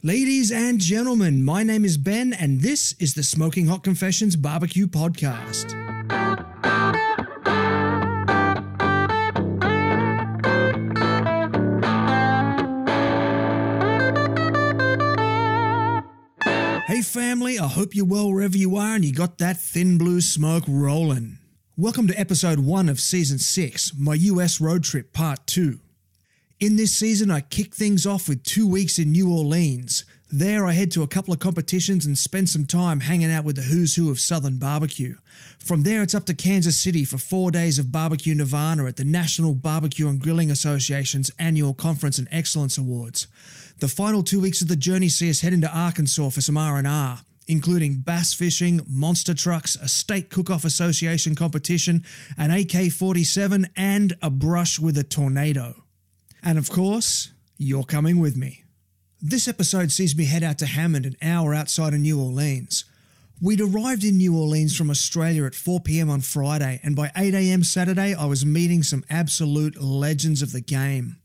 Ladies and gentlemen, my name is Ben, and this is the Smoking Hot Confessions Barbecue Podcast. Hey family, I hope you're well wherever you are and you got that thin blue smoke rolling. Welcome to episode 1 of season 6, my US road trip part 2. In this season, I kick things off with 2 weeks in New Orleans. There, I head to a couple of competitions and spend some time hanging out with the who's who of Southern BBQ. From there, it's up to Kansas City for 4 days of BBQ Nirvana at the National Barbecue and Grilling Association's annual Conference and Excellence Awards. The final 2 weeks of the journey see us head into Arkansas for some R&R, including bass fishing, monster trucks, a Steak Cookoff Association competition, an AK-47, and a brush with a tornado. And of course, you're coming with me. This episode sees me head out to Hammond, an hour outside of New Orleans. We'd arrived in New Orleans from Australia at 4 p.m. on Friday, and by 8 a.m. Saturday, I was meeting some absolute legends of the game.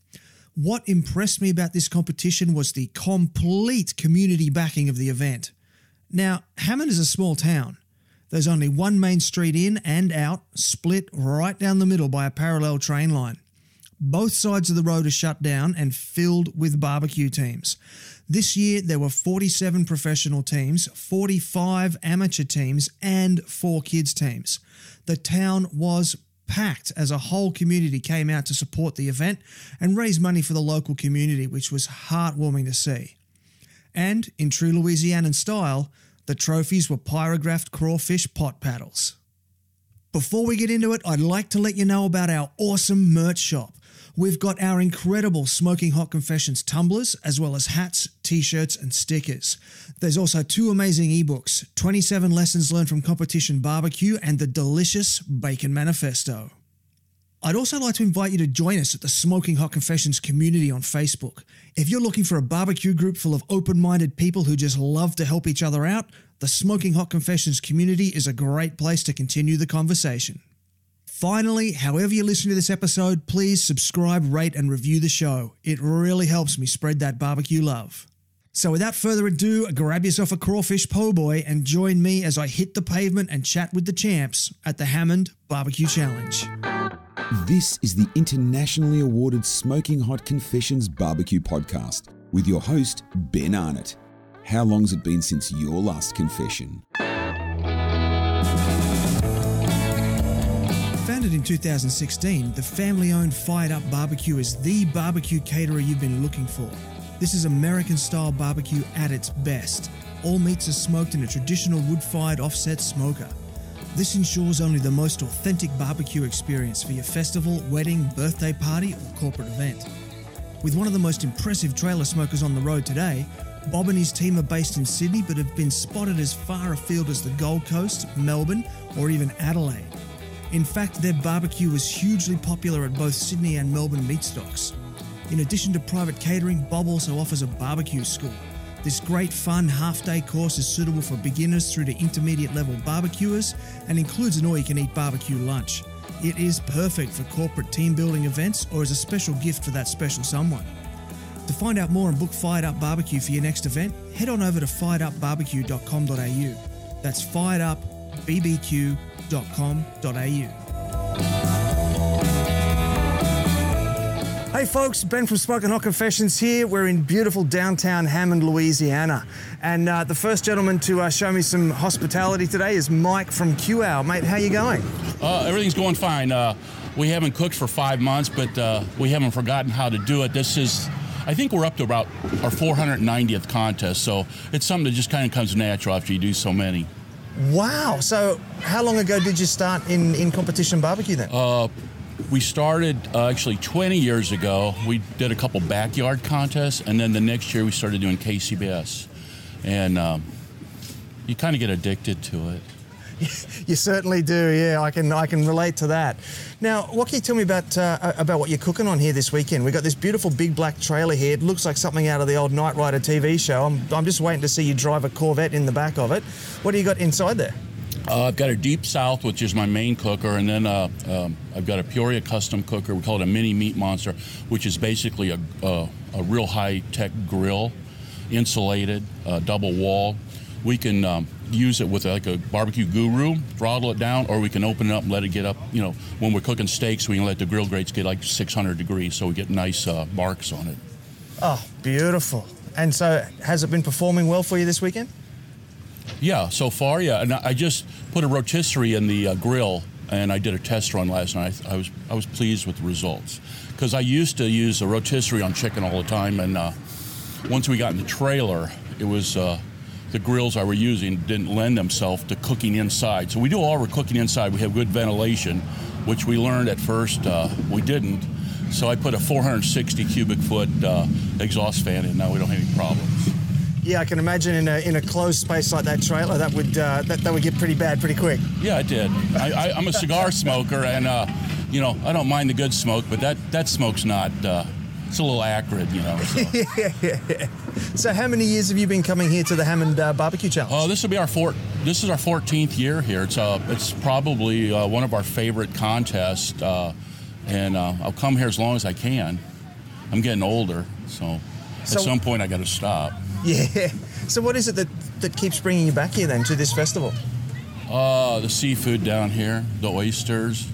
What impressed me about this competition was the complete community backing of the event. Now, Hammond is a small town. There's only one main street in and out, split right down the middle by a parallel train line. Both sides of the road are shut down and filled with barbecue teams. This year, there were 47 professional teams, 45 amateur teams, and 4 kids teams. The town was packed as a whole community came out to support the event and raise money for the local community, which was heartwarming to see. And, in true Louisianan style, the trophies were pyrographed Crawfish Pot Paddles. Before we get into it, I'd like to let you know about our awesome merch shop. We've got our incredible Smoking Hot Confessions tumblers, as well as hats, t-shirts, and stickers. There's also 2 amazing ebooks, 27 Lessons Learned from Competition Barbecue and the delicious Bacon Manifesto. I'd also like to invite you to join us at the Smoking Hot Confessions community on Facebook. If you're looking for a barbecue group full of open-minded people who just love to help each other out, the Smoking Hot Confessions community is a great place to continue the conversation. Finally, however you listen to this episode, please subscribe, rate, and review the show. It really helps me spread that barbecue love. So without further ado, grab yourself a crawfish po' boy and join me as I hit the pavement and chat with the champs at the Hammond Barbecue Challenge. This is the internationally awarded Smoking Hot Confessions Barbecue Podcast with your host, Ben Arnott. How long's it been since your last confession? Founded in 2016, the family-owned Fired Up Barbecue is the barbecue caterer you've been looking for. This is American-style barbecue at its best. All meats are smoked in a traditional wood-fired offset smoker. This ensures only the most authentic barbecue experience for your festival, wedding, birthday party, or corporate event. With one of the most impressive trailer smokers on the road today, Bob and his team are based in Sydney but have been spotted as far afield as the Gold Coast, Melbourne, or even Adelaide. In fact, their barbecue was hugely popular at both Sydney and Melbourne meat stocks. In addition to private catering, Bob also offers a barbecue school. This great fun half-day course is suitable for beginners through to intermediate-level barbecuers and includes an all-you-can-eat barbecue lunch. It is perfect for corporate team-building events or as a special gift for that special someone. To find out more and book Fired Up Barbecue for your next event, head on over to firedupbbq.com.au. That's firedupbbq.com.au. Hey folks, Ben from Smoking Hot Confessions here. We're in beautiful downtown Hammond, Louisiana. And the first gentleman to show me some hospitality today is Mike from QOW. Mate, how you going? Everything's going fine. We haven't cooked for 5 months, but we haven't forgotten how to do it. This is, I think we're up to about our 490th contest, so it's something that just kind of comes natural after you do so many. Wow. So how long ago did you start in competition barbecue then? We started actually 20 years ago. We did a couple backyard contests, and then the next year we started doing KCBS. And you kind of get addicted to it. You certainly do, yeah. I can relate to that. Now, what can you tell me about what you're cooking on here this weekend? We've got this beautiful big black trailer here. It looks like something out of the old Knight Rider TV show. I'm just waiting to see you drive a Corvette in the back of it. What do you got inside there? I've got a Deep South, which is my main cooker, and then I've got a Peoria custom cooker. We call it a mini meat monster, which is basically a real high-tech grill. insulated, double wall. We can use it with like a barbecue guru, throttle it down, or we can open it up and let it get up. You know, when we're cooking steaks, we can let the grill grates get like 600 degrees, so we get nice marks on it. Oh, beautiful. And so has it been performing well for you this weekend? Yeah, so far, yeah. And I just put a rotisserie in the grill, and I did a test run last night. I was pleased with the results, because I used to use a rotisserie on chicken all the time, and once we got in the trailer, it was the grills I were using didn't lend themselves to cooking inside. So we do all our cooking inside. We have good ventilation, which we learned at first we didn't. So I put a 460 cubic foot exhaust fan in. Now we don't have any problems. Yeah, I can imagine in a closed space like that trailer, that would get pretty bad pretty quick. Yeah, it did. I'm a cigar smoker, and you know, I don't mind the good smoke, but that smoke's not. It's a little acrid, you know. So. Yeah. So how many years have you been coming here to the Hammond Barbecue Challenge? Oh, this is our 14th year here. It's probably one of our favorite contests, and I'll come here as long as I can. I'm getting older, so at some point I got to stop. Yeah. So what is it that keeps bringing you back here then to this festival? The seafood down here, the oysters.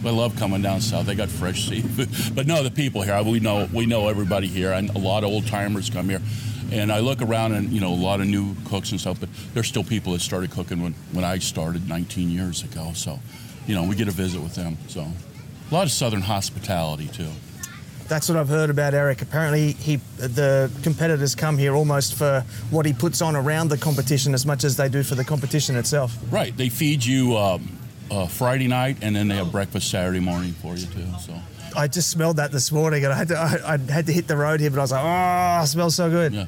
I love coming down south. They got fresh seafood. But no, the people here, we know everybody here, and a lot of old timers come here. And I look around, and you know, a lot of new cooks and stuff, but there's still people that started cooking when I started 19 years ago. So, you know, we get a visit with them. So a lot of Southern hospitality too. That's what I've heard about Eric. Apparently, the competitors come here almost for what he puts on around the competition as much as they do for the competition itself. Right. They feed you Friday night, and then they have breakfast Saturday morning for you too. So I just smelled that this morning, and I had to hit the road here, but I was like, oh, it smells so good.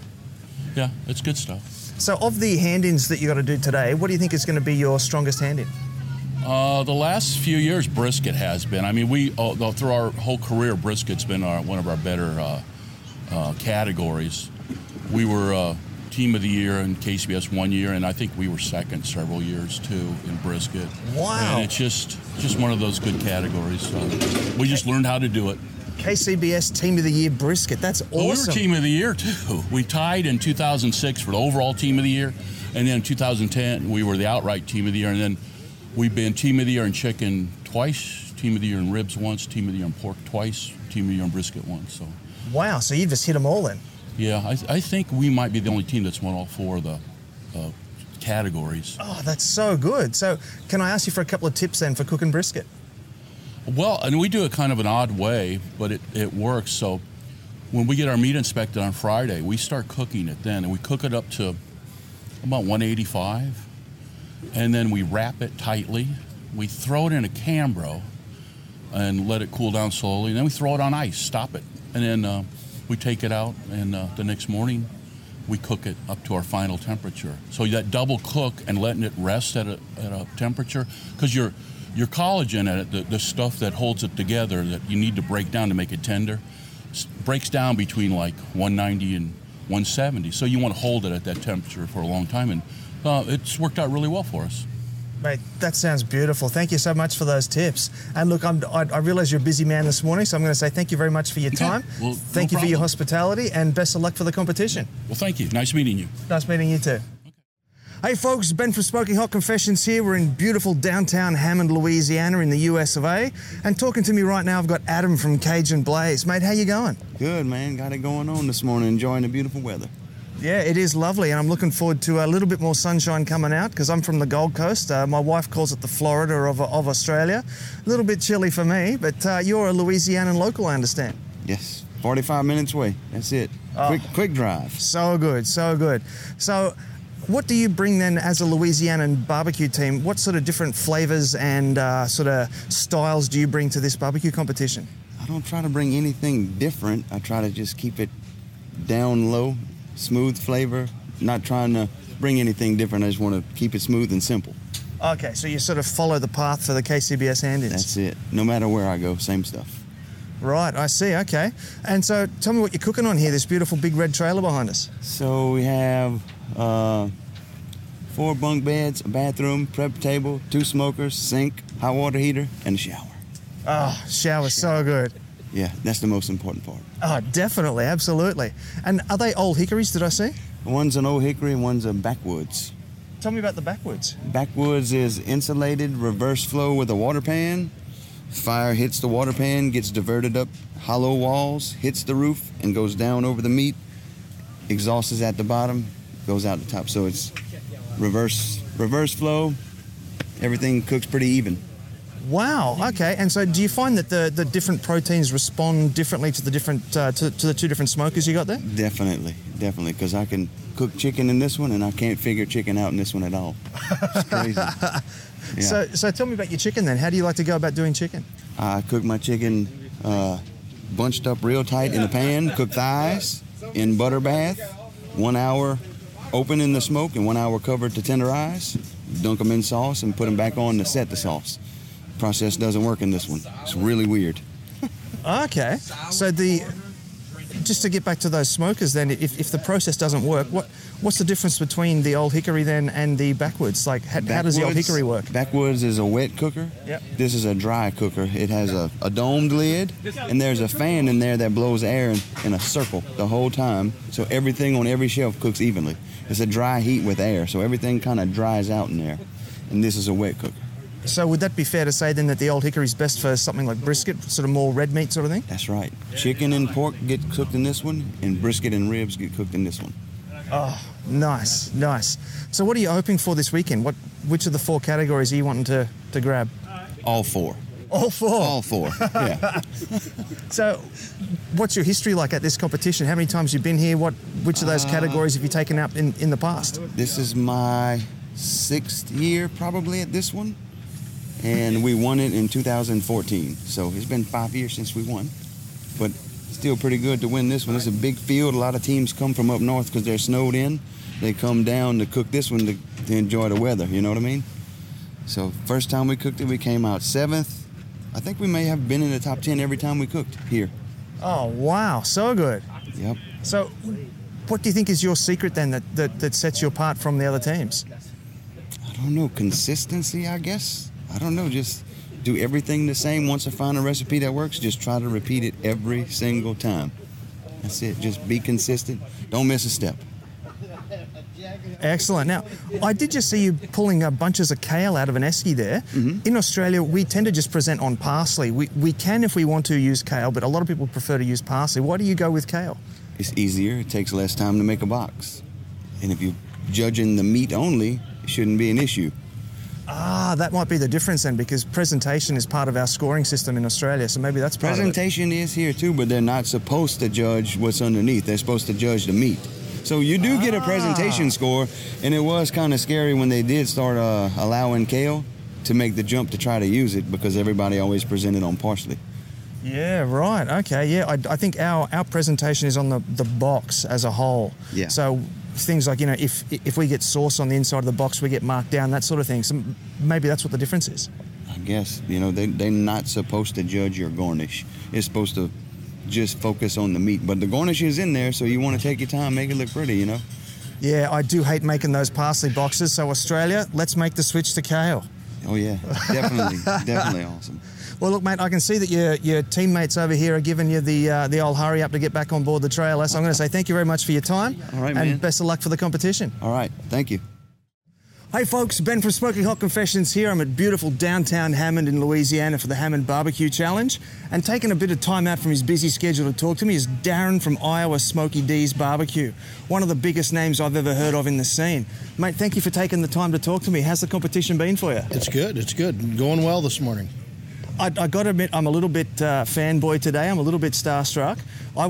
Yeah, it's good stuff. So of the hand-ins that you got to do today, what do you think is going to be your strongest hand-in? The last few years, brisket has been. I mean, through our whole career, brisket's been one of our better categories. We were Team of the Year in KCBS one year, and I think we were second several years too in brisket. Wow! And it's just one of those good categories. So we just learned how to do it. KCBS Team of the Year brisket. That's awesome. Well, we were Team of the Year too. We tied in 2006 for the overall Team of the Year, and then in 2010 we were the outright Team of the Year, and then we've been Team of the Year in chicken twice, Team of the Year in ribs once, Team of the Year in pork twice, Team of the Year in brisket once. So. Wow! So you just hit them all then. Yeah, I think we might be the only team that's won all four of the categories. Oh, that's so good. So can I ask you for a couple of tips then for cooking brisket? Well, and we do it kind of an odd way, but it works. So when we get our meat inspected on Friday, we start cooking it then, and we cook it up to about 185, and then we wrap it tightly. We throw it in a Cambro and let it cool down slowly, and then we throw it on ice, stop it, and then we take it out, and the next morning we cook it up to our final temperature. So that double cook and letting it rest at a temperature, because your collagen in it, the stuff that holds it together that you need to break down to make it tender, breaks down between like 190 and 170. So you want to hold it at that temperature for a long time, and it's worked out really well for us. Mate, that sounds beautiful. Thank you so much for those tips. And look, I realize you're a busy man this morning, so I'm going to say thank you very much for your time. Well, thank you for your hospitality, and best of luck for the competition. Well, thank you. Nice meeting you. Nice meeting you too. Hey folks, Ben from Smoking Hot Confessions here. We're in beautiful downtown Hammond, Louisiana in the US of A. And talking to me right now, I've got Adam from Cajun Blaze. Mate, how you going? Good, man. Got it going on this morning, enjoying the beautiful weather. Yeah, it is lovely, and I'm looking forward to a little bit more sunshine coming out because I'm from the Gold Coast. My wife calls it the Florida of Australia. A little bit chilly for me, but you're a Louisianan local, I understand. Yes, 45 minutes away. That's it. Oh, quick drive. So good, so good. So what do you bring then as a Louisianan barbecue team? What sort of different flavors and sort of styles do you bring to this barbecue competition? I don't try to bring anything different. I try to just keep it down low. Smooth flavor, not trying to bring anything different. I just want to keep it smooth and simple. Okay, so you sort of follow the path for the KCBS hand-ins. That's it. No matter where I go, same stuff. Right, I see, okay. And so tell me what you're cooking on here, this beautiful big red trailer behind us. So we have 4 bunk beds, a bathroom, prep table, 2 smokers, sink, hot water heater, and a shower. Oh, shower's so good. Yeah, that's the most important part. Oh, definitely, absolutely. And are they old hickories, did I see? One's an old hickory and one's a backwoods. Tell me about the backwoods. Backwoods is insulated, reverse flow with a water pan. Fire hits the water pan, gets diverted up hollow walls, hits the roof, and goes down over the meat. Exhaust is at the bottom, goes out the top. So it's reverse flow. Everything cooks pretty even. Wow. Okay. And so, do you find that the different proteins respond differently to the different to the two different smokers you got there? Definitely. Because I can cook chicken in this one, and I can't figure chicken out in this one at all. It's crazy. Yeah. So tell me about your chicken then. How do you like to go about doing chicken? I cook my chicken bunched up real tight in the pan. Cook thighs in butter bath. 1 hour open in the smoke and 1 hour covered to tenderize. Dunk them in sauce and put them back on to set the sauce. Process doesn't work in this one. It's really weird. Okay. So just to get back to those smokers then, if the process doesn't work, what's the difference between the old hickory then and the backwoods? Like how does the old hickory work? Backwoods is a wet cooker. Yep. This is a dry cooker. It has a domed lid, and there's a fan in there that blows air in a circle the whole time, so everything on every shelf cooks evenly. It's a dry heat with air, so everything kind of dries out in there. And this is a wet cooker. So would that be fair to say then that the old hickory is best for something like brisket, sort of more red meat sort of thing? That's right. Chicken and pork get cooked in this one, and brisket and ribs get cooked in this one. Oh, nice. So what are you hoping for this weekend? Which of the 4 categories are you wanting to grab? All 4. All 4? All 4, yeah. So what's your history like at this competition? How many times have you been here? Which of those categories have you taken up in the past? This is my 6th year probably at this one. And we won it in 2014. So it's been 5 years since we won. But still pretty good to win this one. It's a big field. A lot of teams come from up north because they're snowed in. They come down to cook this one to enjoy the weather, you know what I mean? So first time we cooked it, we came out 7th. I think we may have been in the top 10 every time we cooked here. Oh, wow. So good. Yep. So what do you think is your secret then that sets you apart from the other teams? I don't know. Consistency, I guess. I don't know, just do everything the same. Once I find a recipe that works, just try to repeat it every single time. That's it. Just be consistent. Don't miss a step. Excellent. Now, I did just see you pulling bunches of kale out of an esky there. Mm-hmm. In Australia, we tend to just present on parsley. We can, if we want to, use kale, but a lot of people prefer to use parsley. Why do you go with kale? It's easier. It takes less time to make a box. And if you're judging the meat only, it shouldn't be an issue. Ah, that might be the difference then, because presentation is part of our scoring system in Australia, so maybe that's part of it. Presentation is here too, but they're not supposed to judge what's underneath. They're supposed to judge the meat. So you do get a presentation score, and it was kind of scary when they did start allowing kale to make the jump to try to use it, because everybody always presented on parsley. Yeah, right. Okay, yeah. I think our presentation is on the box as a whole. Yeah. So things like, if we get sauce on the inside of the box, we get marked down, that sort of thing. So maybe that's what the difference is. I guess, they're not supposed to judge your garnish. It's supposed to just focus on the meat. But the garnish is in there, so you want to take your time, make it look pretty, Yeah, I do hate making those parsley boxes. So Australia, let's make the switch to kale. Oh, yeah. Definitely awesome. Well, look, mate, I can see that your teammates over here are giving you the old hurry up to get back on board the trailer. So I'm going to say thank you very much for your time. All right, and man. Best of luck for the competition. All right. Thank you. Hey, folks. Ben from Smoking Hot Confessions here. I'm at beautiful downtown Hammond in Louisiana for the Hammond BBQ Challenge. And taking a bit of time out from his busy schedule to talk to me is Darren from Iowa Smokey D's Barbecue, one of the biggest names I've ever heard of in the scene. Mate, thank you for taking the time to talk to me. How's the competition been for you? It's good. Going well this morning. I got to admit, I'm a little bit fanboy today. I'm a little bit starstruck. I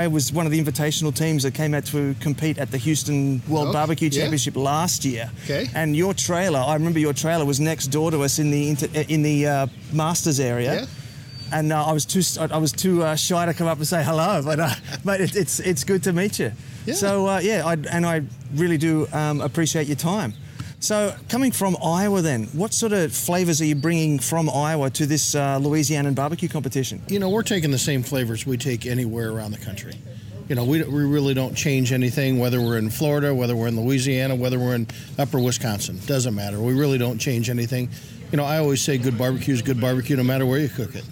was one of the invitational teams that came out to compete at the Houston World Barbecue Championship last year. Okay. And your trailer, I remember your trailer was next door to us in the Masters area. Yeah. And I was too shy to come up and say hello, but mate, it's good to meet you. Yeah. So I really do appreciate your time. So coming from Iowa then, what sort of flavours are you bringing from Iowa to this Louisianan barbecue competition? We're taking the same flavors we take anywhere around the country. We really don't change anything, whether we're in Florida, whether we're in Louisiana, whether we're in upper Wisconsin. Doesn't matter. We really don't change anything. I always say good barbecue is good barbecue no matter where you cook it.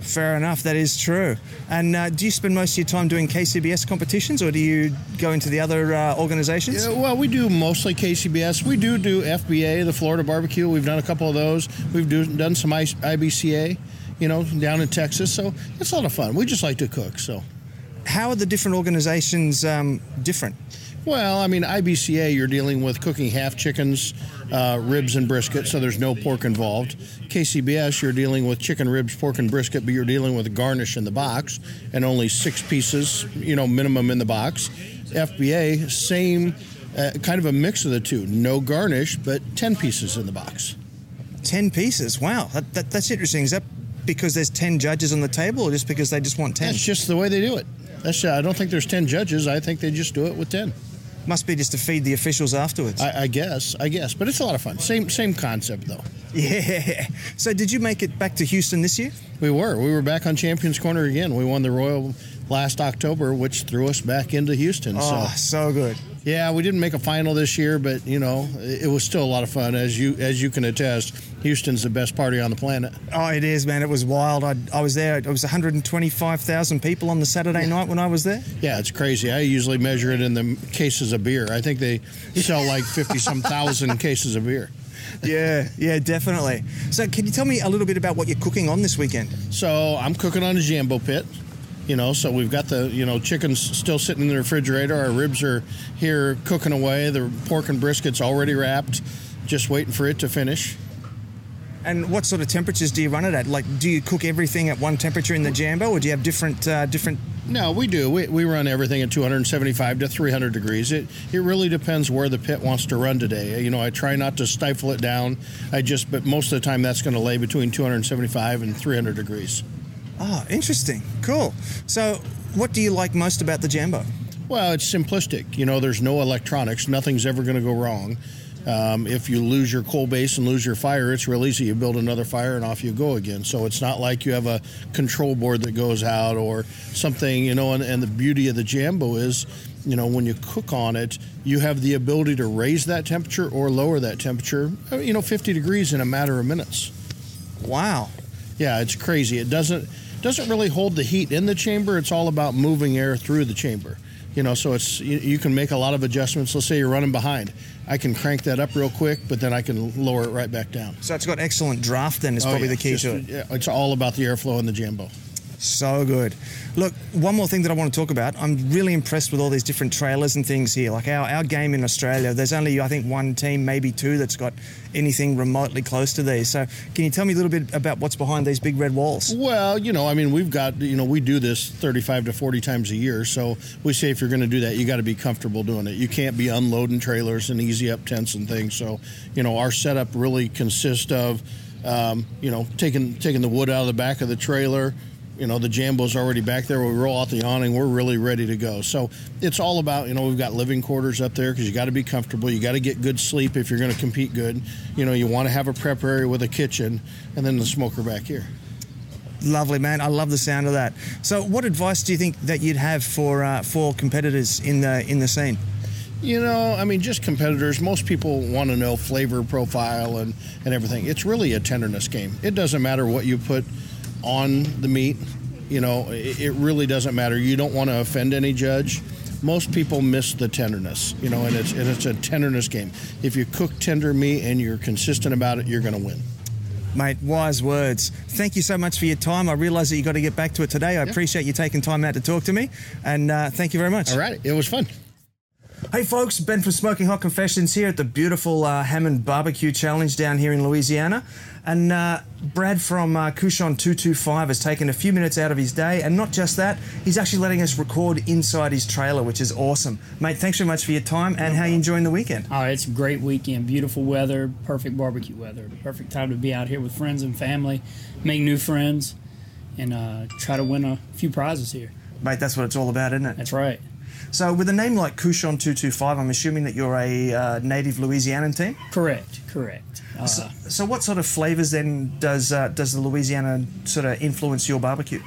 Fair enough, that is true. And do you spend most of your time doing KCBS competitions, or do you go into the other organizations? Yeah, well, we do mostly KCBS. We do FBA, the Florida Barbecue. We've done a couple of those. We've done some IBCA, down in Texas. So it's a lot of fun. We just like to cook. So, how are the different organizations different? Well, IBCA, you're dealing with cooking half chickens, ribs, and brisket, so there's no pork involved. KCBS, you're dealing with chicken, ribs, pork, and brisket, but you're dealing with garnish in the box and only 6 pieces, minimum in the box. FBA, same, kind of a mix of the two. No garnish, but 10 pieces in the box. 10 pieces? Wow, that's interesting. Is that because there's 10 judges on the table, or just because they just want 10? That's just the way they do it. I don't think there's 10 judges. I think they just do it with 10. Must be just to feed the officials afterwards. I guess. But it's a lot of fun. Same concept, though. Yeah. So did you make it back to Houston this year? We were back on Champions Corner again. We won the Royal last October, which threw us back into Houston. Oh, so good. Yeah, we didn't make a final this year, but it was still a lot of fun. As you can attest, Houston's the best party on the planet. Oh, it is, man. It was wild. I was there. It was 125,000 people on the Saturday night when I was there. Yeah, it's crazy. I usually measure it in the cases of beer. I think they sell like 50-some thousand cases of beer. Yeah, definitely. So can you tell me a little bit about what you're cooking on this weekend? So I'm cooking on a Jambo pit. So we've got the, chickens still sitting in the refrigerator. Our ribs are here cooking away. The pork and brisket's already wrapped, just waiting for it to finish. And what sort of temperatures do you run it at? Like, do you cook everything at one temperature in the Jambo, or do you have different? No, we do. We run everything at 275 to 300 degrees. It really depends where the pit wants to run today. I try not to stifle it down. But most of the time that's going to lay between 275 and 300 degrees. Oh, interesting. Cool. So what do you like most about the Jambo? Well, it's simplistic. There's no electronics. Nothing's ever going to go wrong. If you lose your coal base and lose your fire, it's real easy. You build another fire and off you go again. So it's not like you have a control board that goes out or something, and the beauty of the Jambo is, when you cook on it, you have the ability to raise that temperature or lower that temperature, 50 degrees in a matter of minutes. Wow. Yeah, it's crazy. It doesn't really hold the heat in the chamber. It's all about moving air through the chamber. So it's you can make a lot of adjustments. Let's say you're running behind. I can crank that up real quick, but then I can lower it right back down. So it's got excellent draft then is probably the key to it. Yeah, it's all about the airflow in the Jambo. So good. Look, one more thing that I want to talk about. I'm really impressed with all these different trailers and things here. Like our game in Australia, there's only, I think, one team, maybe two, that's got anything remotely close to these. So can you tell me a little bit about what's behind these big red walls? Well, we've got, we do this 35 to 40 times a year. So we say if you're going to do that, you got to be comfortable doing it. You can't be unloading trailers and easy up tents and things. So, our setup really consists of, taking the wood out of the back of the trailer. The Jambo's already back there. We roll out the awning. We're really ready to go. So it's all about, we've got living quarters up there because you got to be comfortable. You got to get good sleep if you're going to compete good. You want to have a prep area with a kitchen and then the smoker back here. Lovely, man. I love the sound of that. So what advice do you think that you'd have for competitors in the scene? Just competitors. Most people want to know flavor profile and everything. It's really a tenderness game. It doesn't matter what you put on the meat, it really doesn't matter. You don't want to offend any judge. Most people miss the tenderness, and it's a tenderness game. If you cook tender meat and you're consistent about it, you're going to win. Mate, wise words. Thank you so much for your time. I realise that you got to get back to it today. I appreciate you taking time out to talk to me, and thank you very much. All right, it was fun. Hey folks, Ben from Smoking Hot Confessions here at the beautiful Hammond Barbecue Challenge down here in Louisiana. And Brad from Couchon 225 has taken a few minutes out of his day, and not just that, he's actually letting us record inside his trailer, which is awesome. Mate, thanks very much for your time, and how are you enjoying the weekend? Oh, it's a great weekend. Beautiful weather, perfect barbecue weather. Perfect time to be out here with friends and family, make new friends, and try to win a few prizes here. Mate, that's what it's all about, isn't it? That's right. So with a name like Couchon 225, I'm assuming that you're a native Louisianan team? Correct. So what sort of flavours then does the Louisiana sort of influence your barbecue?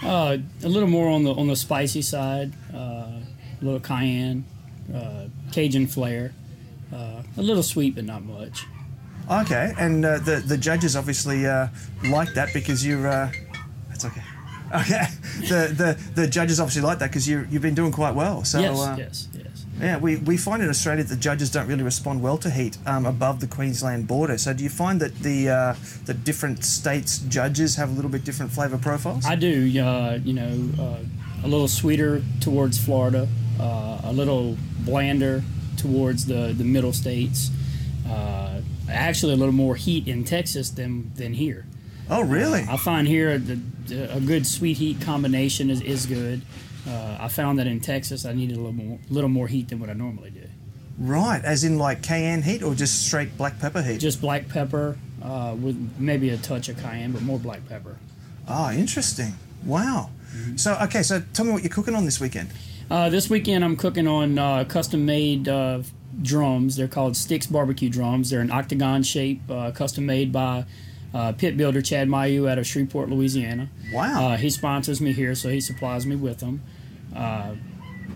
A little more on the spicy side, a little cayenne, Cajun flair, a little sweet but not much. Okay, and the judges obviously like that because you're... That's okay. Okay. The judges obviously like that because you've been doing quite well. So, yes. Yeah, we find in Australia that the judges don't really respond well to heat above the Queensland border. So do you find that the different states' judges have a little bit different flavour profiles? I do. A little sweeter towards Florida, a little blander towards the middle states. Actually, a little more heat in Texas than here. Oh, really? I find here a good sweet heat combination is good. I found that in Texas I needed a little more heat than what I normally do. Right, as in like cayenne heat or just straight black pepper heat? Just black pepper with maybe a touch of cayenne, but more black pepper. Oh, interesting. Wow. Mm-hmm. So tell me what you're cooking on this weekend. This weekend I'm cooking on custom-made drums. They're called Sticks barbecue drums. They're an octagon shape, custom-made by pit builder Chad Mayu out of Shreveport, Louisiana. Wow. He sponsors me here, so he supplies me with them.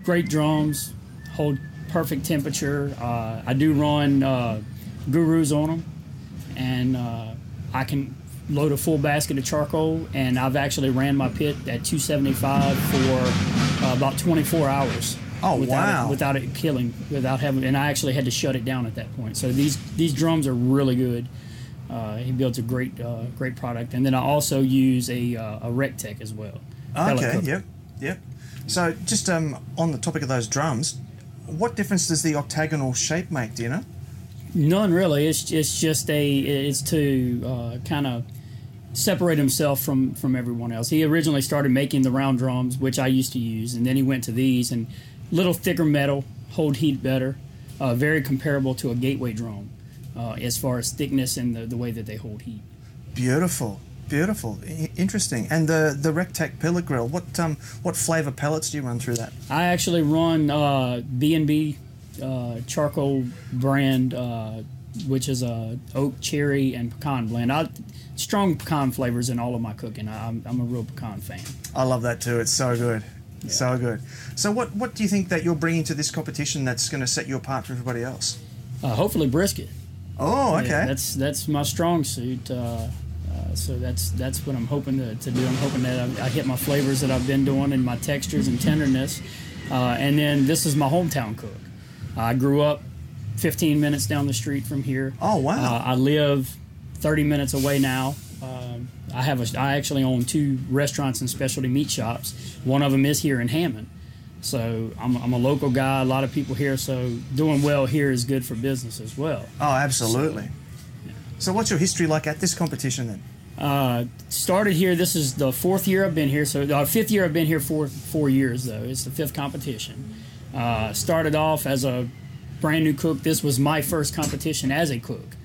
Great drums, hold perfect temperature. I do run gurus on them, and I can load a full basket of charcoal, and I've actually ran my pit at 275 for about 24 hours. Oh, wow. Without it killing, and I actually had to shut it down at that point. So these drums are really good. He builds a great product, and then I also use a Rectech as well. Okay, yep. So just on the topic of those drums, what difference does the octagonal shape make? Do you know? None really. It's just it's to kind of separate himself from everyone else. He originally started making the round drums, which I used to use, and then he went to these and little thicker metal, hold heat better, very comparable to a gateway drum. As far as thickness and the way that they hold heat. Beautiful. Interesting. And the Rectech pellet grill, what flavour pellets do you run through that? I actually run B&B charcoal brand, which is a oak, cherry, and pecan blend. Strong pecan flavors in all of my cooking. I'm a real pecan fan. I love that too. It's so good. Yeah. So good. So what do you think that you're bringing to this competition that's going to set you apart from everybody else? Hopefully brisket. Oh, okay. Yeah, that's my strong suit. So that's what I'm hoping to do. I'm hoping that I hit my flavors that I've been doing and my textures and tenderness. And then this is my hometown cook. I grew up 15 minutes down the street from here. Oh, wow. I live 30 minutes away now. I actually own 2 restaurants and specialty meat shops. One of them is here in Hammond. So I'm a local guy, a lot of people here, so doing well here is good for business as well. Oh, absolutely. So what's your history like at this competition then? Started here, this is the 4th year I've been here, so 5th year I've been here for 4 years though. It's the 5th competition. Started off as a brand new cook. This was my first competition as a cook.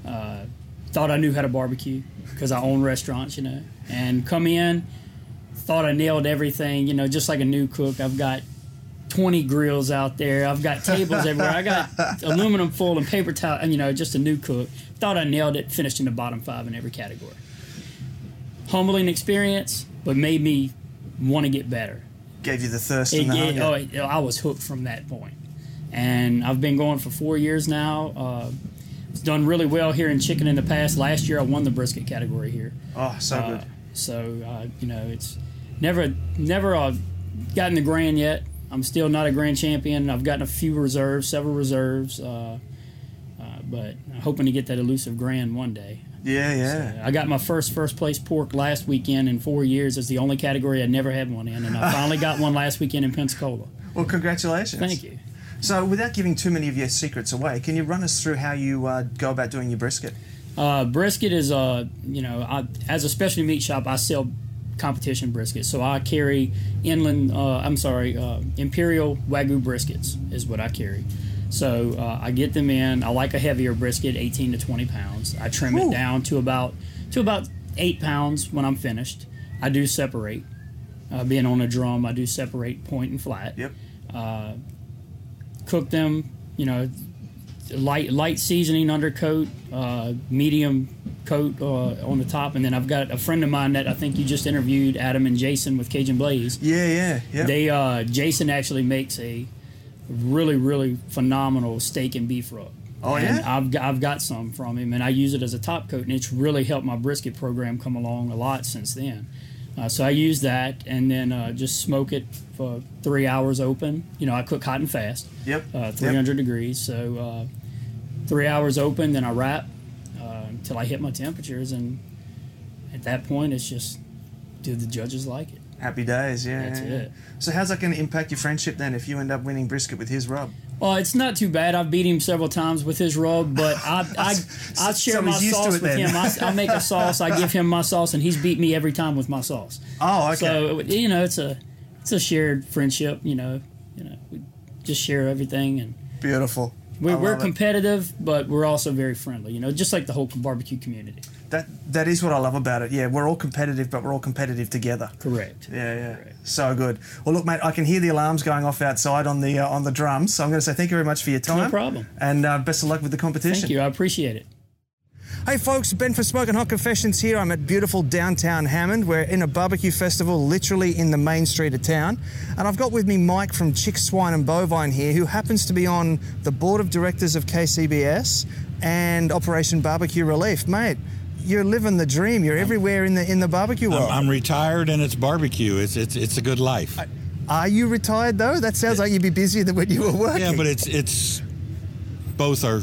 Thought I knew how to barbecue because I own restaurants, and come in, thought I nailed everything, just like a new cook. I've got 20 grills out there. I've got tables everywhere. I got aluminum foil and paper towel, just a new cook. Thought I nailed it, finished in the bottom 5 in every category. Humbling experience, but made me want to get better. Gave you the thirst and the hunger. I was hooked from that point. And I've been going for 4 years now. It's done really well here in chicken in the past. Last year I won the brisket category here. Oh, so good. So, it's never gotten the grand yet. I'm still not a grand champion. I've gotten several reserves, but I'm hoping to get that elusive grand one day. Yeah. So I got my first place pork last weekend in 4 years. It's the only category I'd never had one in, and I finally got one last weekend in Pensacola. Well, congratulations. Thank you. So without giving too many of your secrets away, can you run us through how you go about doing your brisket? Brisket is, as a specialty meat shop, I sell competition brisket. So I carry Imperial Wagyu briskets is what I carry. So I get them in. I like a heavier brisket, 18 to 20 pounds. I trim it down to about 8 pounds when I'm finished. I do separate. Being on a drum, I do separate point and flat. Yep. Cook them, light seasoning undercoat, medium coat on the top, and then I've got a friend of mine that I think you just interviewed, Adam and Jason with Cajun Blaze. Yeah. They Jason actually makes a really, really phenomenal steak and beef rub. Oh, and yeah? I've got some from him, and I use it as a top coat, and it's really helped my brisket program come along a lot since then. So I use that and then just smoke it for 3 hours open. I cook hot and fast. Yep. 300 degrees. So 3 hours open, then I wrap until I hit my temperatures, and at that point, it's just, do the judges like it? Happy days, yeah. That's it. So how's that going to impact your friendship then if you end up winning brisket with his rub? Well, it's not too bad. I've beat him several times with his rub, but I share my sauce with him. I make a sauce, I give him my sauce, and he's beat me every time with my sauce. Oh, okay. So it's a shared friendship. We just share everything, and beautiful. We're competitive, but we're also very friendly. Just like the whole barbecue community. That is what I love about it. Yeah, we're all competitive, but we're all competitive together. Correct. Yeah. Correct. So good. Well, look, mate, I can hear the alarms going off outside on the drums. So I'm going to say thank you very much for your time. No problem. And best of luck with the competition. Thank you. I appreciate it. Hey folks, Ben for Smoking Hot Confessions here. I'm at beautiful downtown Hammond. We're in a barbecue festival literally in the main street of town. And I've got with me Mike from Chick, Swine and Bovine here, who happens to be on the board of directors of KCBS and Operation Barbecue Relief. Mate, you're living the dream. You're everywhere in the barbecue world. I'm retired and it's barbecue. It's a good life. Are you retired though? That sounds like you'd be busier than when you were working. Yeah, but it's both are.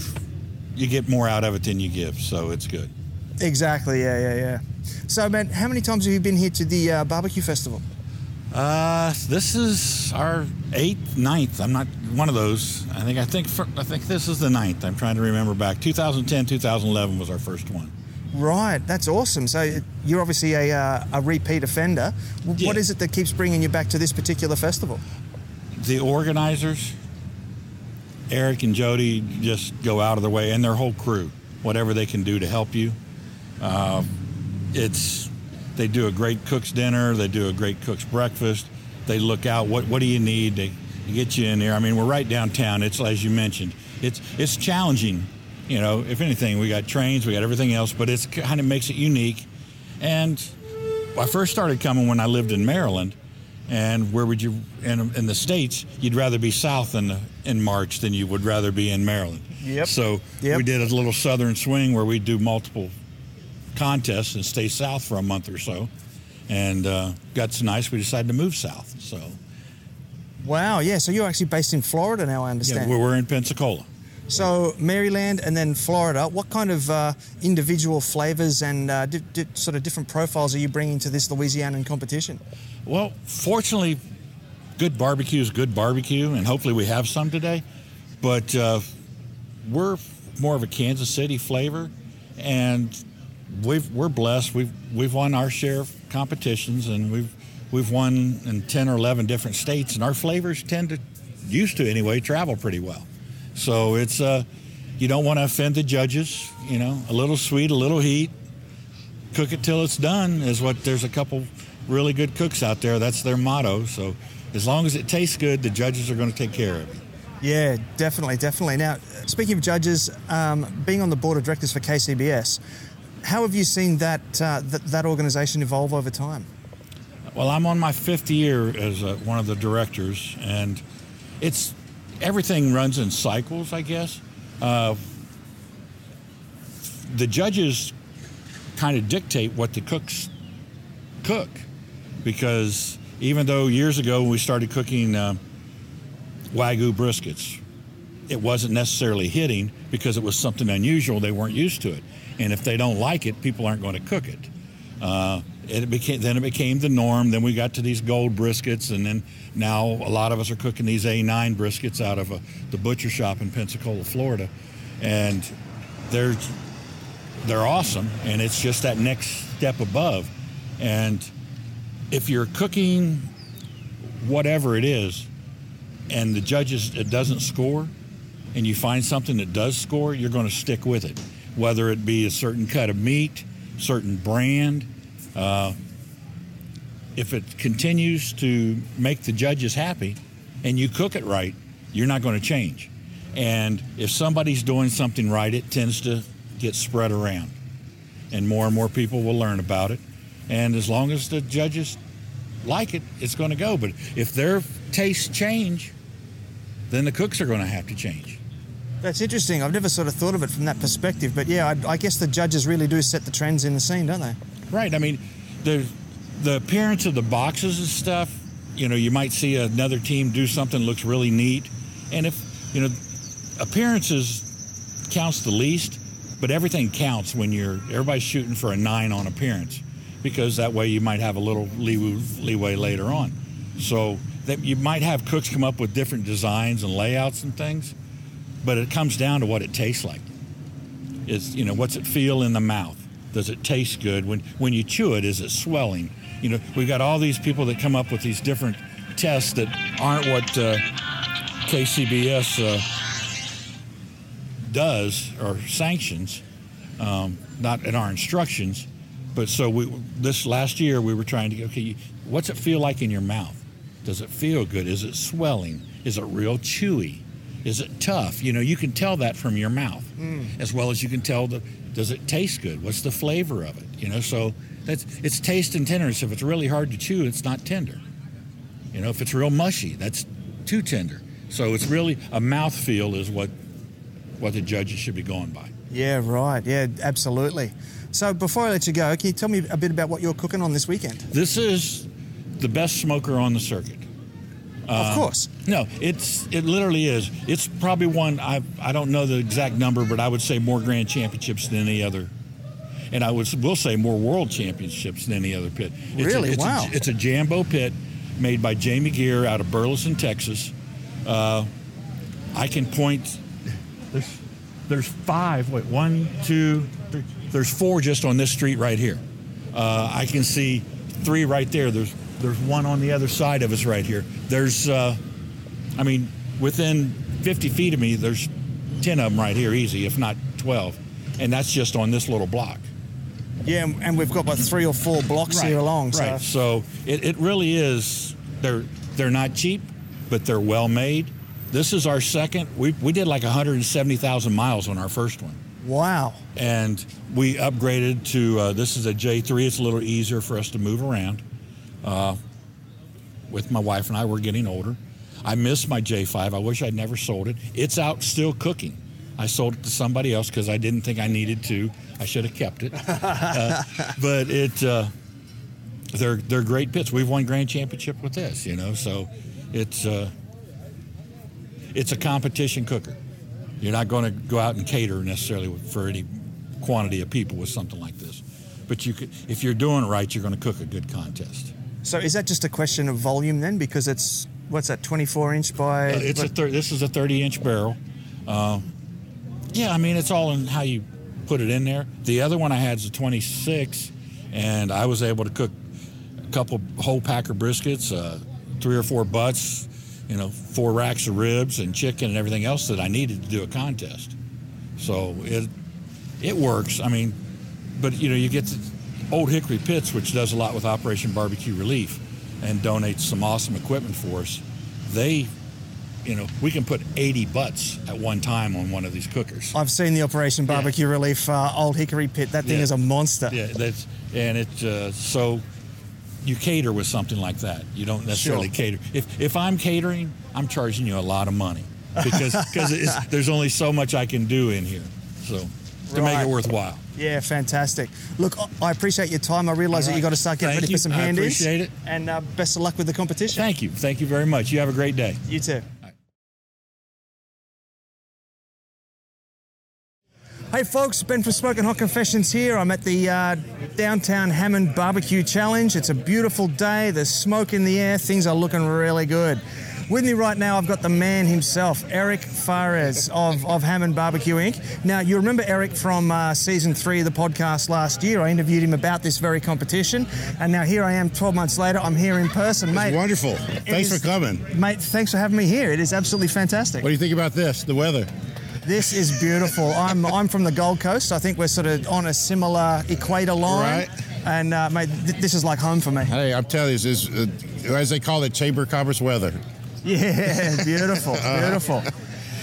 You get more out of it than you give, so it's good. Exactly, yeah. So, man, how many times have you been here to the barbecue festival? This is our 8th, 9th. I'm not one of those. I think this is the 9th. I'm trying to remember back. 2010, 2011 was our first one. Right, that's awesome. So you're obviously a repeat offender. Yeah. What is it that keeps bringing you back to this particular festival? The organizers, Eric and Jody, just go out of their way, and their whole crew, whatever they can do to help you. They do a great cook's dinner. They do a great cook's breakfast. They look out, what do you need? They get you in there. I mean, we're right downtown. It's, as you mentioned, it's challenging. If anything, we got trains, we got everything else, but it kind of makes it unique. And I first started coming when I lived in Maryland. And where would you, in the States, you'd rather be south in March than you would rather be in Maryland. Yep. So we did a little southern swing where we do multiple contests and stay south for a month or so. And got so nice, we decided to move south. So. Wow, yeah. So you're actually based in Florida now, I understand. Yeah, we're in Pensacola. So Maryland and then Florida, what kind of individual flavors and sort of different profiles are you bringing to this Louisianan competition? Well, fortunately, good barbecue is good barbecue, and hopefully we have some today. But we're more of a Kansas City flavor, and we're blessed. We've won our share of competitions, and we've won in 10 or 11 different states, and our flavors used to anyway, travel pretty well. So it's you don't want to offend the judges. A little sweet, a little heat. Cook it till it's done is what. There's a couple really good cooks out there. That's their motto. So as long as it tastes good, the judges are going to take care of it. Yeah, definitely. Now, speaking of judges, being on the board of directors for KCBS, how have you seen that organization evolve over time? Well, I'm on my 5th year as one of the directors, and everything runs in cycles, I guess. The judges kind of dictate what the cooks cook, because even though years ago when we started cooking Wagyu briskets, it wasn't necessarily hitting because it was something unusual. They weren't used to it. And if they don't like it, people aren't going to cook it. It became the norm. Then we got to these gold briskets, and then now a lot of us are cooking these A9 briskets out of the butcher shop in Pensacola, Florida, and they're awesome. And it's just that next step above. And if you're cooking whatever it is, and the judges it doesn't score, and you find something that does score, you're going to stick with it, whether it be a certain cut of meat, certain brand. If it continues to make the judges happy and you cook it right, you're not going to change. And if somebody's doing something right, it tends to get spread around, and more people will learn about it. And as long as the judges like it, it's going to go. But if their tastes change, then the cooks are going to have to change. That's interesting. I've never sort of thought of it from that perspective. But yeah, I guess the judges really do set the trends in the scene, don't they? Right. I mean, the appearance of the boxes and stuff, you might see another team do something that looks really neat. And if, appearances counts the least, but everything counts when everybody's shooting for a 9 on appearance, because that way you might have a little leeway later on. So that you might have cooks come up with different designs and layouts and things, but it comes down to what it tastes like. It's, what's it feel in the mouth? Does it taste good? When you chew it, is it swelling? We've got all these people that come up with these different tests that aren't what KCBS does or sanctions, not in our instructions. But so this last year we were trying to, okay, what's it feel like in your mouth? Does it feel good? Is it swelling? Is it real chewy? Is it tough? You can tell that from your mouth, as well as you can tell does it taste good? What's the flavor of it? So it's taste and tenderness. If it's really hard to chew, it's not tender. If it's real mushy, that's too tender. So it's really a mouthfeel is what the judges should be going by. Yeah, right. Yeah, absolutely. So before I let you go, can you tell me a bit about what you're cooking on this weekend? This is the best smoker on the circuit. Of course. No, it literally is. It's probably one, I don't know the exact number, but I would say more grand championships than any other. And will say more world championships than any other pit. Wow. It's a Jambo pit made by Jamie Gear out of Burleson, Texas. I can point, there's 5, one, two, three, there's 4 just on this street right here. I can see 3 right there. There's one on the other side of us right here. There's, within 50 feet of me, there's 10 of them right here, easy, if not 12. And that's just on this little block. Yeah, and we've got about 3 or 4 blocks here along. Right, so it really is, they're not cheap, but they're well made. This is our second. We did like 170,000 miles on our first one. Wow. And we upgraded to, this is a J3. It's a little easier for us to move around. With my wife and I, we're getting older. I miss my J5. I wish I'd never sold it. It's out still cooking. I sold it to somebody else because I didn't think I needed to. I should have kept it. But they're great pits. We've won grand championship with this, so it's a competition cooker. You're not going to go out and cater necessarily for any quantity of people with something like this. But if you're doing it right, you're going to cook a good contest. So is that just a question of volume then? Because it's, what's that, 24-inch by... This is a 30-inch barrel. It's all in how you put it in there. The other one I had is a 26, and I was able to cook a couple whole packer briskets, 3 or 4 butts, 4 racks of ribs and chicken and everything else that I needed to do a contest. So it works. But you get the Old Hickory Pits, which does a lot with Operation Barbecue Relief and donates some awesome equipment for us. We can put 80 butts at one time on one of these cookers. I've seen the Operation Barbecue Relief Old Hickory Pit. That thing is a monster. Yeah, so you cater with something like that. You don't necessarily cater. If I'm catering, I'm charging you a lot of money because there's only so much I can do in here. So to make it worthwhile. Yeah, fantastic. Look, I appreciate your time. I realise that you got to start getting ready for some hand-ins. I appreciate it. And best of luck with the competition. Thank you. Thank you very much. You have a great day. You too. Hey folks, Ben from Smoking Hot Confessions here. I'm at the downtown Hammond Barbecue Challenge. It's a beautiful day. There's smoke in the air. Things are looking really good. With me right now, I've got the man himself, Eric Fares of Hammond Barbecue Inc. Now, you remember Eric from season 3 of the podcast last year. I interviewed him about this very competition, and now here I am 12 months later. I'm here in person, mate. It's wonderful. Thanks for coming. Mate, thanks for having me here. It is absolutely fantastic. What do you think about this, the weather? This is beautiful. I'm from the Gold Coast. I think we're sort of on a similar equator line. Right. And, mate, this is like home for me. Hey, I'm telling you, this is, as they call it, Chamber of Commerce weather. Yeah, beautiful, beautiful.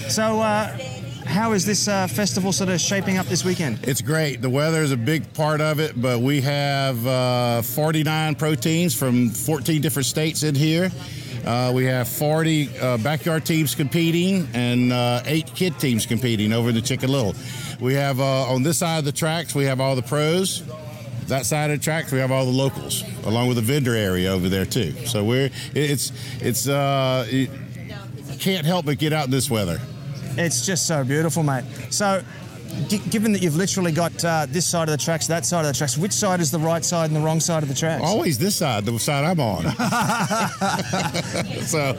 So, how is this festival sort of shaping up this weekend? It's great. The weather is a big part of it, but we have 49 proteins from 14 different states in here. We have 40 backyard teams competing and 8 kid teams competing over in the Chicken Little. We have, on this side of the tracks, we have all the pros. that side of the tracks, we have all the locals, along with the vendor area over there too. So you can't help but get out in this weather. It's just so beautiful, mate. So, given that you've literally got this side of the tracks, that side of the tracks, which side is the right side and the wrong side of the tracks? Always this side, the side I'm on. So,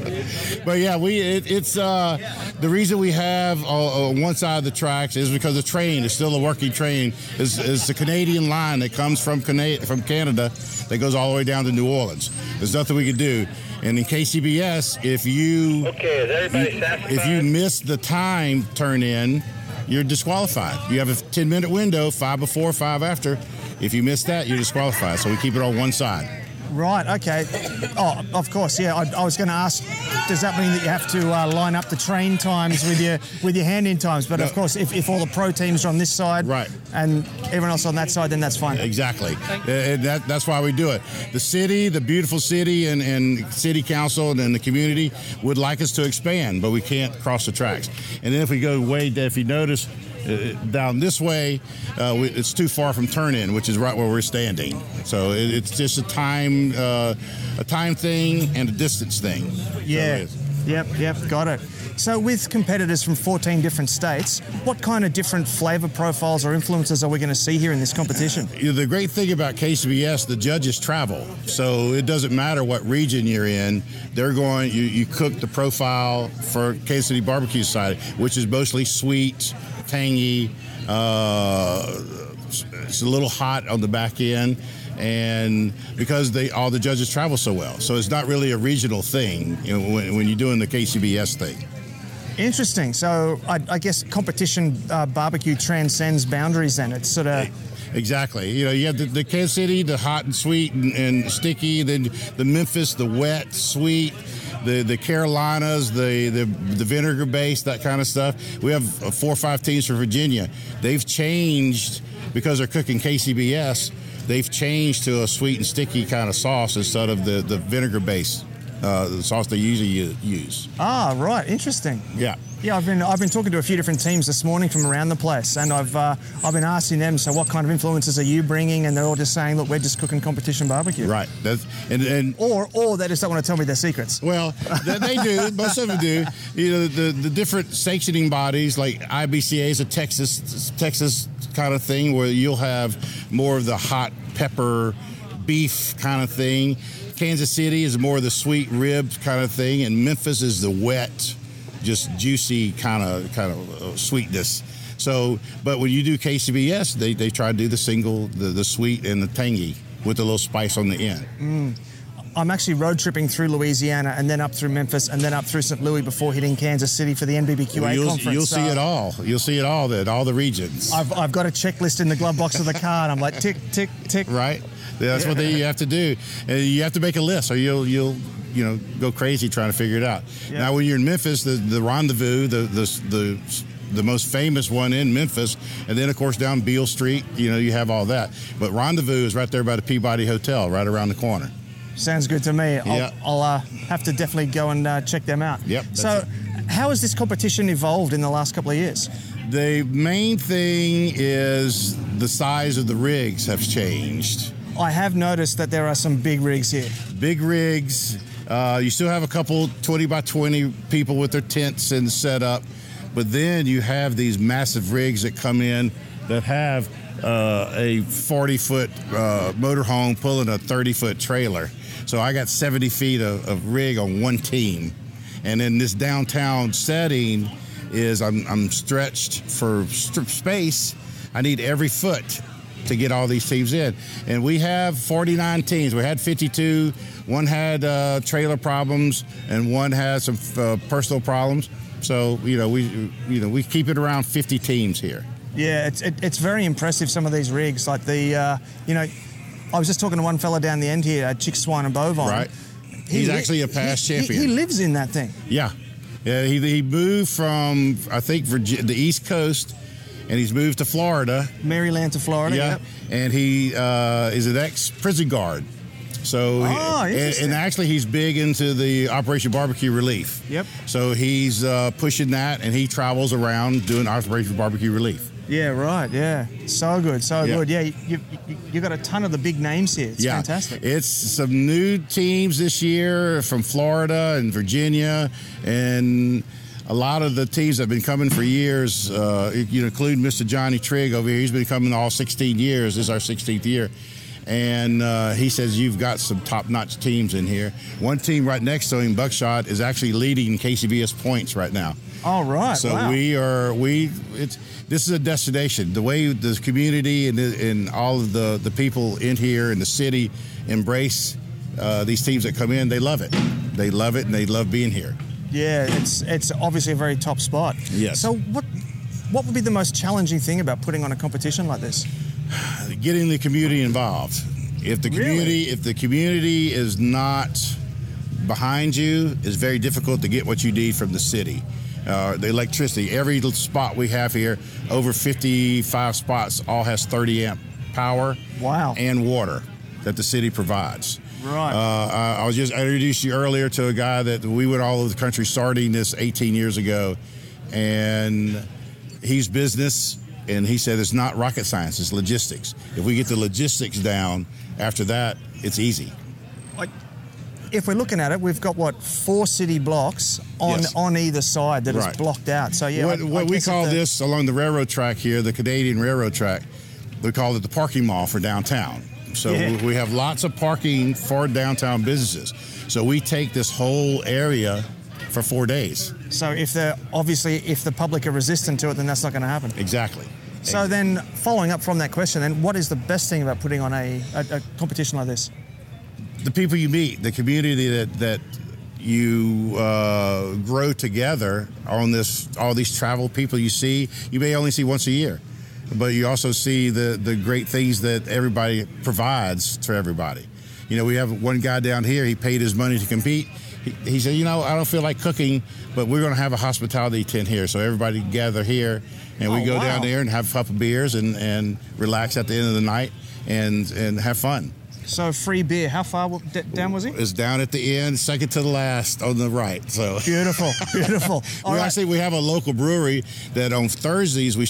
but yeah, it's the reason we have on one side of the tracks is because the train is still a working train. Is the Canadian line that comes from Canada that goes all the way down to New Orleans. There's nothing we can do. And in KCBS, if you miss the time turn in, you're disqualified. You have a 10-minute window, 5 before, 5 after. If you miss that, you're disqualified. So we keep it on one side. Right, okay. Oh, of course, yeah. I was going to ask, does that mean that you have to line up the train times with your hand-in times? But, of course, if all the pro teams are on this side right, and everyone else on that side, then that's fine. Exactly. That's why we do it. The city, the beautiful city and city council and the community would like us to expand, but we can't cross the tracks. And then if we go if you notice, down this way, it's too far from turn-in, which is right where we're standing. So it's just a time thing and a distance thing. Yeah. So Yep, got it. So with competitors from 14 different states, what kind of different flavor profiles or influences are we going to see here in this competition? The great thing about KCBS, the judges travel. So it doesn't matter what region you're in. They're going, you cook the profile for Kansas City Barbecue Society, which is mostly sweet, tangy, it's a little hot on the back end, and because all the judges travel so well. So it's not really a regional thing when you're doing the KCBS thing. Interesting. So I guess competition barbecue transcends boundaries then. It's sort of... Exactly. You have the Kansas City, the hot and sweet and sticky, then the Memphis, the wet, sweet, the Carolinas, the vinegar base, that kind of stuff. We have 4 or 5 teams from Virginia. They've changed because they're cooking KCBS. They've changed to a sweet and sticky kind of sauce instead of the vinegar base, the sauce they usually use. Ah, right. Interesting. Yeah. Yeah, I've been talking to a few different teams this morning from around the place, and I've been asking them, so what kind of influences are you bringing? And they're all just saying, look, we're just cooking competition barbecue. Right. Or they just don't want to tell me their secrets. Well, they do. Most of them do. The different sanctioning bodies, like IBCA is a Texas kind of thing where you'll have more of the hot pepper beef kind of thing. Kansas City is more of the sweet ribs kind of thing, and Memphis is the wet, just juicy kind of sweetness. So, but when you do KCBS, they try to do the single, the sweet and the tangy with a little spice on the end. I'm actually road tripping through Louisiana and then up through Memphis and then up through St. Louis before hitting Kansas City for the NBBQA conference. You'll see it all. You'll see it all, all the regions. I've got a checklist in the glove box of the car, and I'm like, tick, tick, tick. Right. That's what you have to do. And you have to make a list, or you'll go crazy trying to figure it out. Yeah. Now, when you're in Memphis, the Rendezvous, the most famous one in Memphis, and then of course down Beale Street, you have all that. But Rendezvous is right there by the Peabody Hotel, right around the corner. Sounds good to me. I'll have to definitely go and check them out. Yep. So, how has this competition evolved in the last couple of years? The main thing is the size of the rigs have changed. I have noticed that there are some big rigs here. Big rigs. You still have a couple 20 by 20 people with their tents and set up, but then you have these massive rigs that come in that have a 40-foot motorhome pulling a 30-foot trailer. So I got 70 feet of rig on one team. And in this downtown setting is I'm stretched for space. I need every foot to get all these teams in. And we have 49 teams. We had 52. One had trailer problems, and one had some personal problems. So, we keep it around 50 teams here. Yeah, it's very impressive, some of these rigs. Like I was just talking to one fella down the end here, Chick, Swine and Bovine. Right. He's actually a past champion. He lives in that thing. Yeah. He moved from, I think, the East Coast, and he's moved to Florida. Maryland to Florida, yeah. Yep. And he is an ex-prison guard. So, and actually, he's big into the Operation Barbecue Relief. Yep. So he's pushing that, and he travels around doing Operation Barbecue Relief. Yeah, right. Yeah, so good, so good. Yeah, you got a ton of the big names here. It's fantastic. It's some new teams this year from Florida and Virginia, and a lot of the teams that have been coming for years. You include Mr. Johnny Trigg over here. He's been coming all 16 years. This is our 16th year. And he says, you've got some top-notch teams in here. One team right next to him, Buckshot, is actually leading KCBS points right now. All right. So wow. This is a destination. The way the community and all of the people in here in the city embrace these teams that come in, they love it. They love it, and they love being here. Yeah, it's obviously a very top spot. Yes. So what would be the most challenging thing about putting on a competition like this? Getting the community involved. If the community is not behind you, it's very difficult to get what you need from the city. The electricity, every spot we have here, over 55 spots, all has 30 amp power. Wow. And water that the city provides. Right. I introduced you earlier to a guy that we went all over the country starting this 18 years ago, and he's business. And he said it's not rocket science, it's logistics. If we get the logistics down, after that, it's easy. If we're looking at it, we've got, 4 city blocks on either side that is blocked out. So, yeah. What we call this along the railroad track here, the Canadian railroad track, we call it the parking mall for downtown. So we have lots of parking for downtown businesses. So we take this whole area for 4 days. So if the public are resistant to it, then that's not going to happen. Exactly. So then, following up from that question, then what is the best thing about putting on a competition like this? The people you meet, the community that you grow together on all these travel people you see. You may only see once a year, but you also see the great things that everybody provides to everybody. You know, we have one guy down here, he paid his money to compete. He said, I don't feel like cooking, but we're going to have a hospitality tent here. So everybody gather here, and we go down there and have a couple beers and relax at the end of the night and have fun. So free beer. How far down was he? It's down at the end, second to the last on the right. So beautiful, beautiful. We have a local brewery that on Thursdays we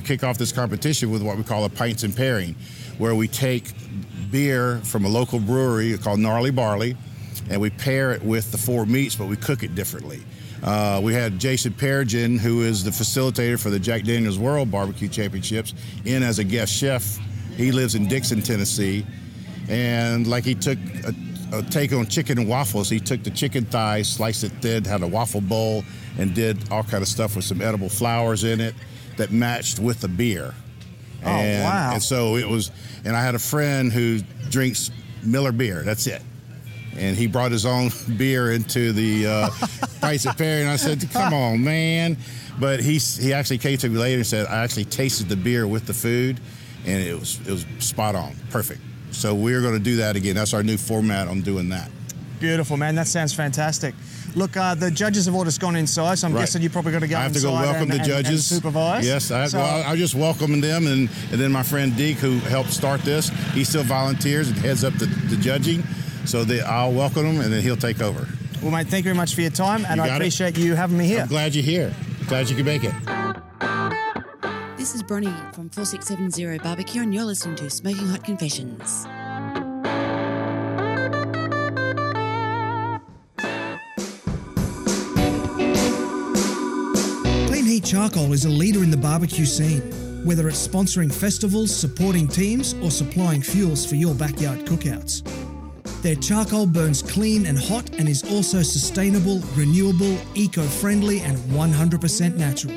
kick off this competition with what we call a pints and pairing, where we take beer from a local brewery called Gnarly Barley, and we pair it with the 4 meats, but we cook it differently. We had Jason Peregrine, who is the facilitator for the Jack Daniel's World Barbecue Championships, in as a guest chef. He lives in Dixon, Tennessee. And like he took a take on chicken and waffles, he took the chicken thighs, sliced it thin, had a waffle bowl, and did all kind of stuff with some edible flowers in it that matched with the beer. Wow. And so it was, and I had a friend who drinks Miller beer, that's it. And he brought his own beer into the Pints and Perry, and I said, come on, man. But he actually came to me later and said, I actually tasted the beer with the food, and it was spot on, perfect. So we're going to do that again. That's our new format on doing that. Beautiful, man. That sounds fantastic. Look, the judges have all just gone inside, so I'm guessing you've probably got to go inside. I have to go welcome the judges. And supervise. Yes, I just welcome them, and then my friend Deke, who helped start this, he still volunteers and heads up the judging. So I'll welcome him, and then he'll take over. Well, mate, thank you very much for your time, and I appreciate you having me here. I'm glad you're here. Glad you could make it. This is Bronnie from 4670 BBQ, and you're listening to Smoking Hot Confessions. Clean Heat Charcoal is a leader in the barbecue scene, whether it's sponsoring festivals, supporting teams, or supplying fuels for your backyard cookouts. Their charcoal burns clean and hot and is also sustainable, renewable, eco-friendly, and 100% natural.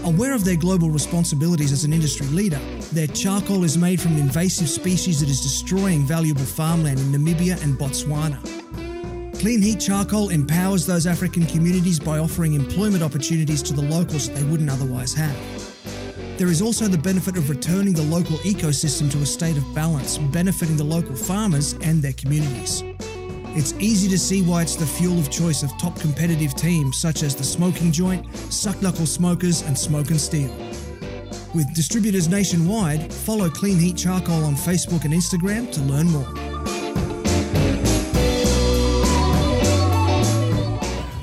Aware of their global responsibilities as an industry leader, their charcoal is made from an invasive species that is destroying valuable farmland in Namibia and Botswana. Clean Heat Charcoal empowers those African communities by offering employment opportunities to the locals that they wouldn't otherwise have. There is also the benefit of returning the local ecosystem to a state of balance, benefiting the local farmers and their communities. It's easy to see why it's the fuel of choice of top competitive teams such as the Smoking Joint, Suck Knuckle Smokers, and Smoke and Steel. With distributors nationwide, follow Clean Heat Charcoal on Facebook and Instagram to learn more.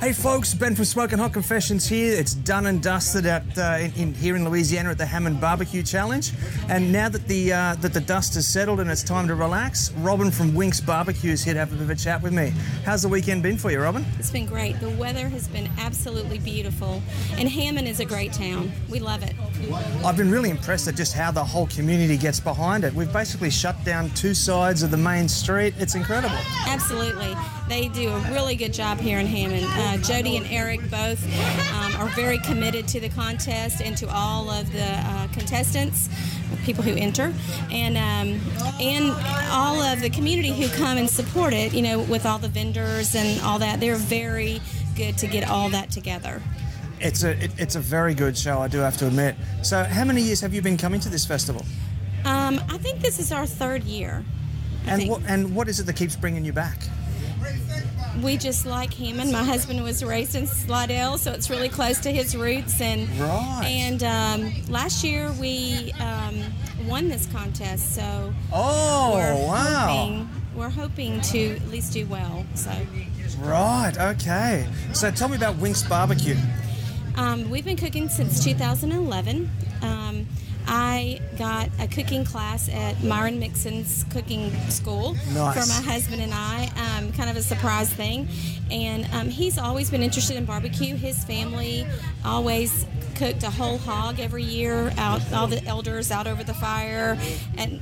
Hey folks, Ben from Smoking Hot Confessions here. It's done and dusted here in Louisiana at the Hammond Barbecue Challenge. And now that the dust has settled and it's time to relax, Robin from Wink's Barbecue is here to have a bit of a chat with me. How's the weekend been for you, Robin? It's been great. The weather has been absolutely beautiful. And Hammond is a great town. We love it. I've been really impressed at just how the whole community gets behind it. We've basically shut down two sides of the main street. It's incredible. Absolutely. They do a really good job here in Hammond. Jody and Eric both are very committed to the contest and to all of the contestants, people who enter, and all of the community who come and support it, you know, with all the vendors and all that. They're very good to get all that together. It's a very good show, I do have to admit. So how many years have you been coming to this festival? I think this is our third year. And what is it that keeps bringing you back? We just like Hammond. My husband was raised in Slidell, so it's really close to his roots. And last year we won this contest, so we're hoping to at least do well. So right, okay. So tell me about Wink's Barbecue. We've been cooking since 2011. I got a cooking class at Myron Mixon's cooking school for my husband and I, kind of a surprise thing. And he's always been interested in barbecue. His family always cooked a whole hog every year, all the elders out over the fire, and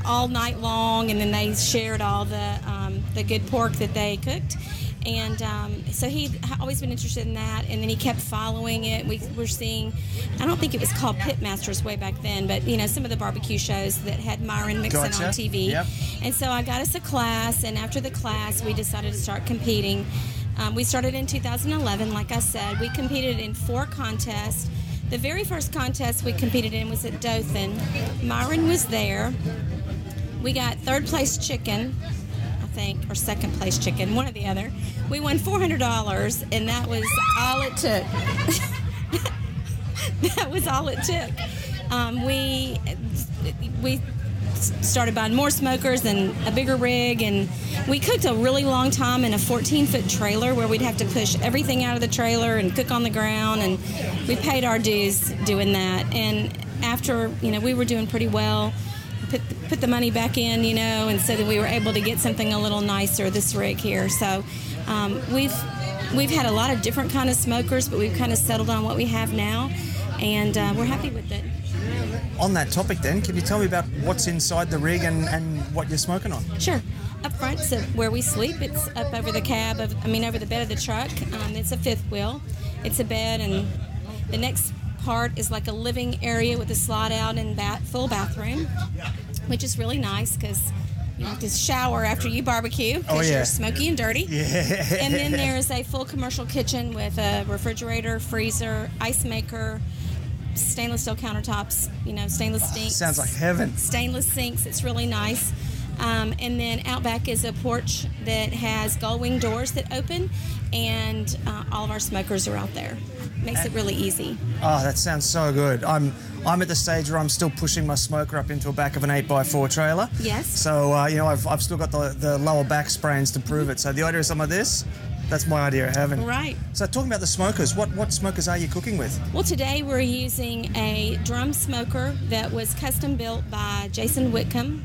all night long. And then they shared all the good pork that they cooked. And so he'd always been interested in that, and then he kept following it. We were seeing, I don't think it was called Pitmasters way back then, but some of the barbecue shows that had Myron Mixon on TV. Yep. And so I got us a class, and after the class, we decided to start competing. We started in 2011, like I said. We competed in 4 contests. The very first contest we competed in was at Dothan. Myron was there. We got third place chicken, or second place chicken, one or the other. We won $400, and that was all it took. That was all it took. We started buying more smokers and a bigger rig, and we cooked a really long time in a 14-foot trailer where we'd have to push everything out of the trailer and cook on the ground, and we paid our dues doing that. And after we were doing pretty well, put the money back in, and so that we were able to get something a little nicer, this rig here. So we've had a lot of different kind of smokers, but we've kind of settled on what we have now, and we're happy with it. On that topic then, can you tell me about what's inside the rig and what you're smoking on? Sure. Up front, so where we sleep, it's up over the over the bed of the truck. It's a fifth wheel. It's a bed, and the next part is like a living area with a slide out and full bathroom, which is really nice because you have to shower after you barbecue because you're smoky and dirty. Yeah. And then there's a full commercial kitchen with a refrigerator, freezer, ice maker, stainless steel countertops, stainless sinks. Sounds like heaven. Stainless sinks. It's really nice. And then out back is a porch that has gull wing doors that open, and all of our smokers are out there. Makes it really easy. Oh, that sounds so good. I'm at the stage where I'm still pushing my smoker up into the back of an 8x4 trailer. Yes. So, I've still got the lower back sprains to prove it. So the idea of some of this, that's my idea of heaven. Right. So talking about the smokers, what smokers are you cooking with? Well, today we're using a drum smoker that was custom built by Jason Whitcomb.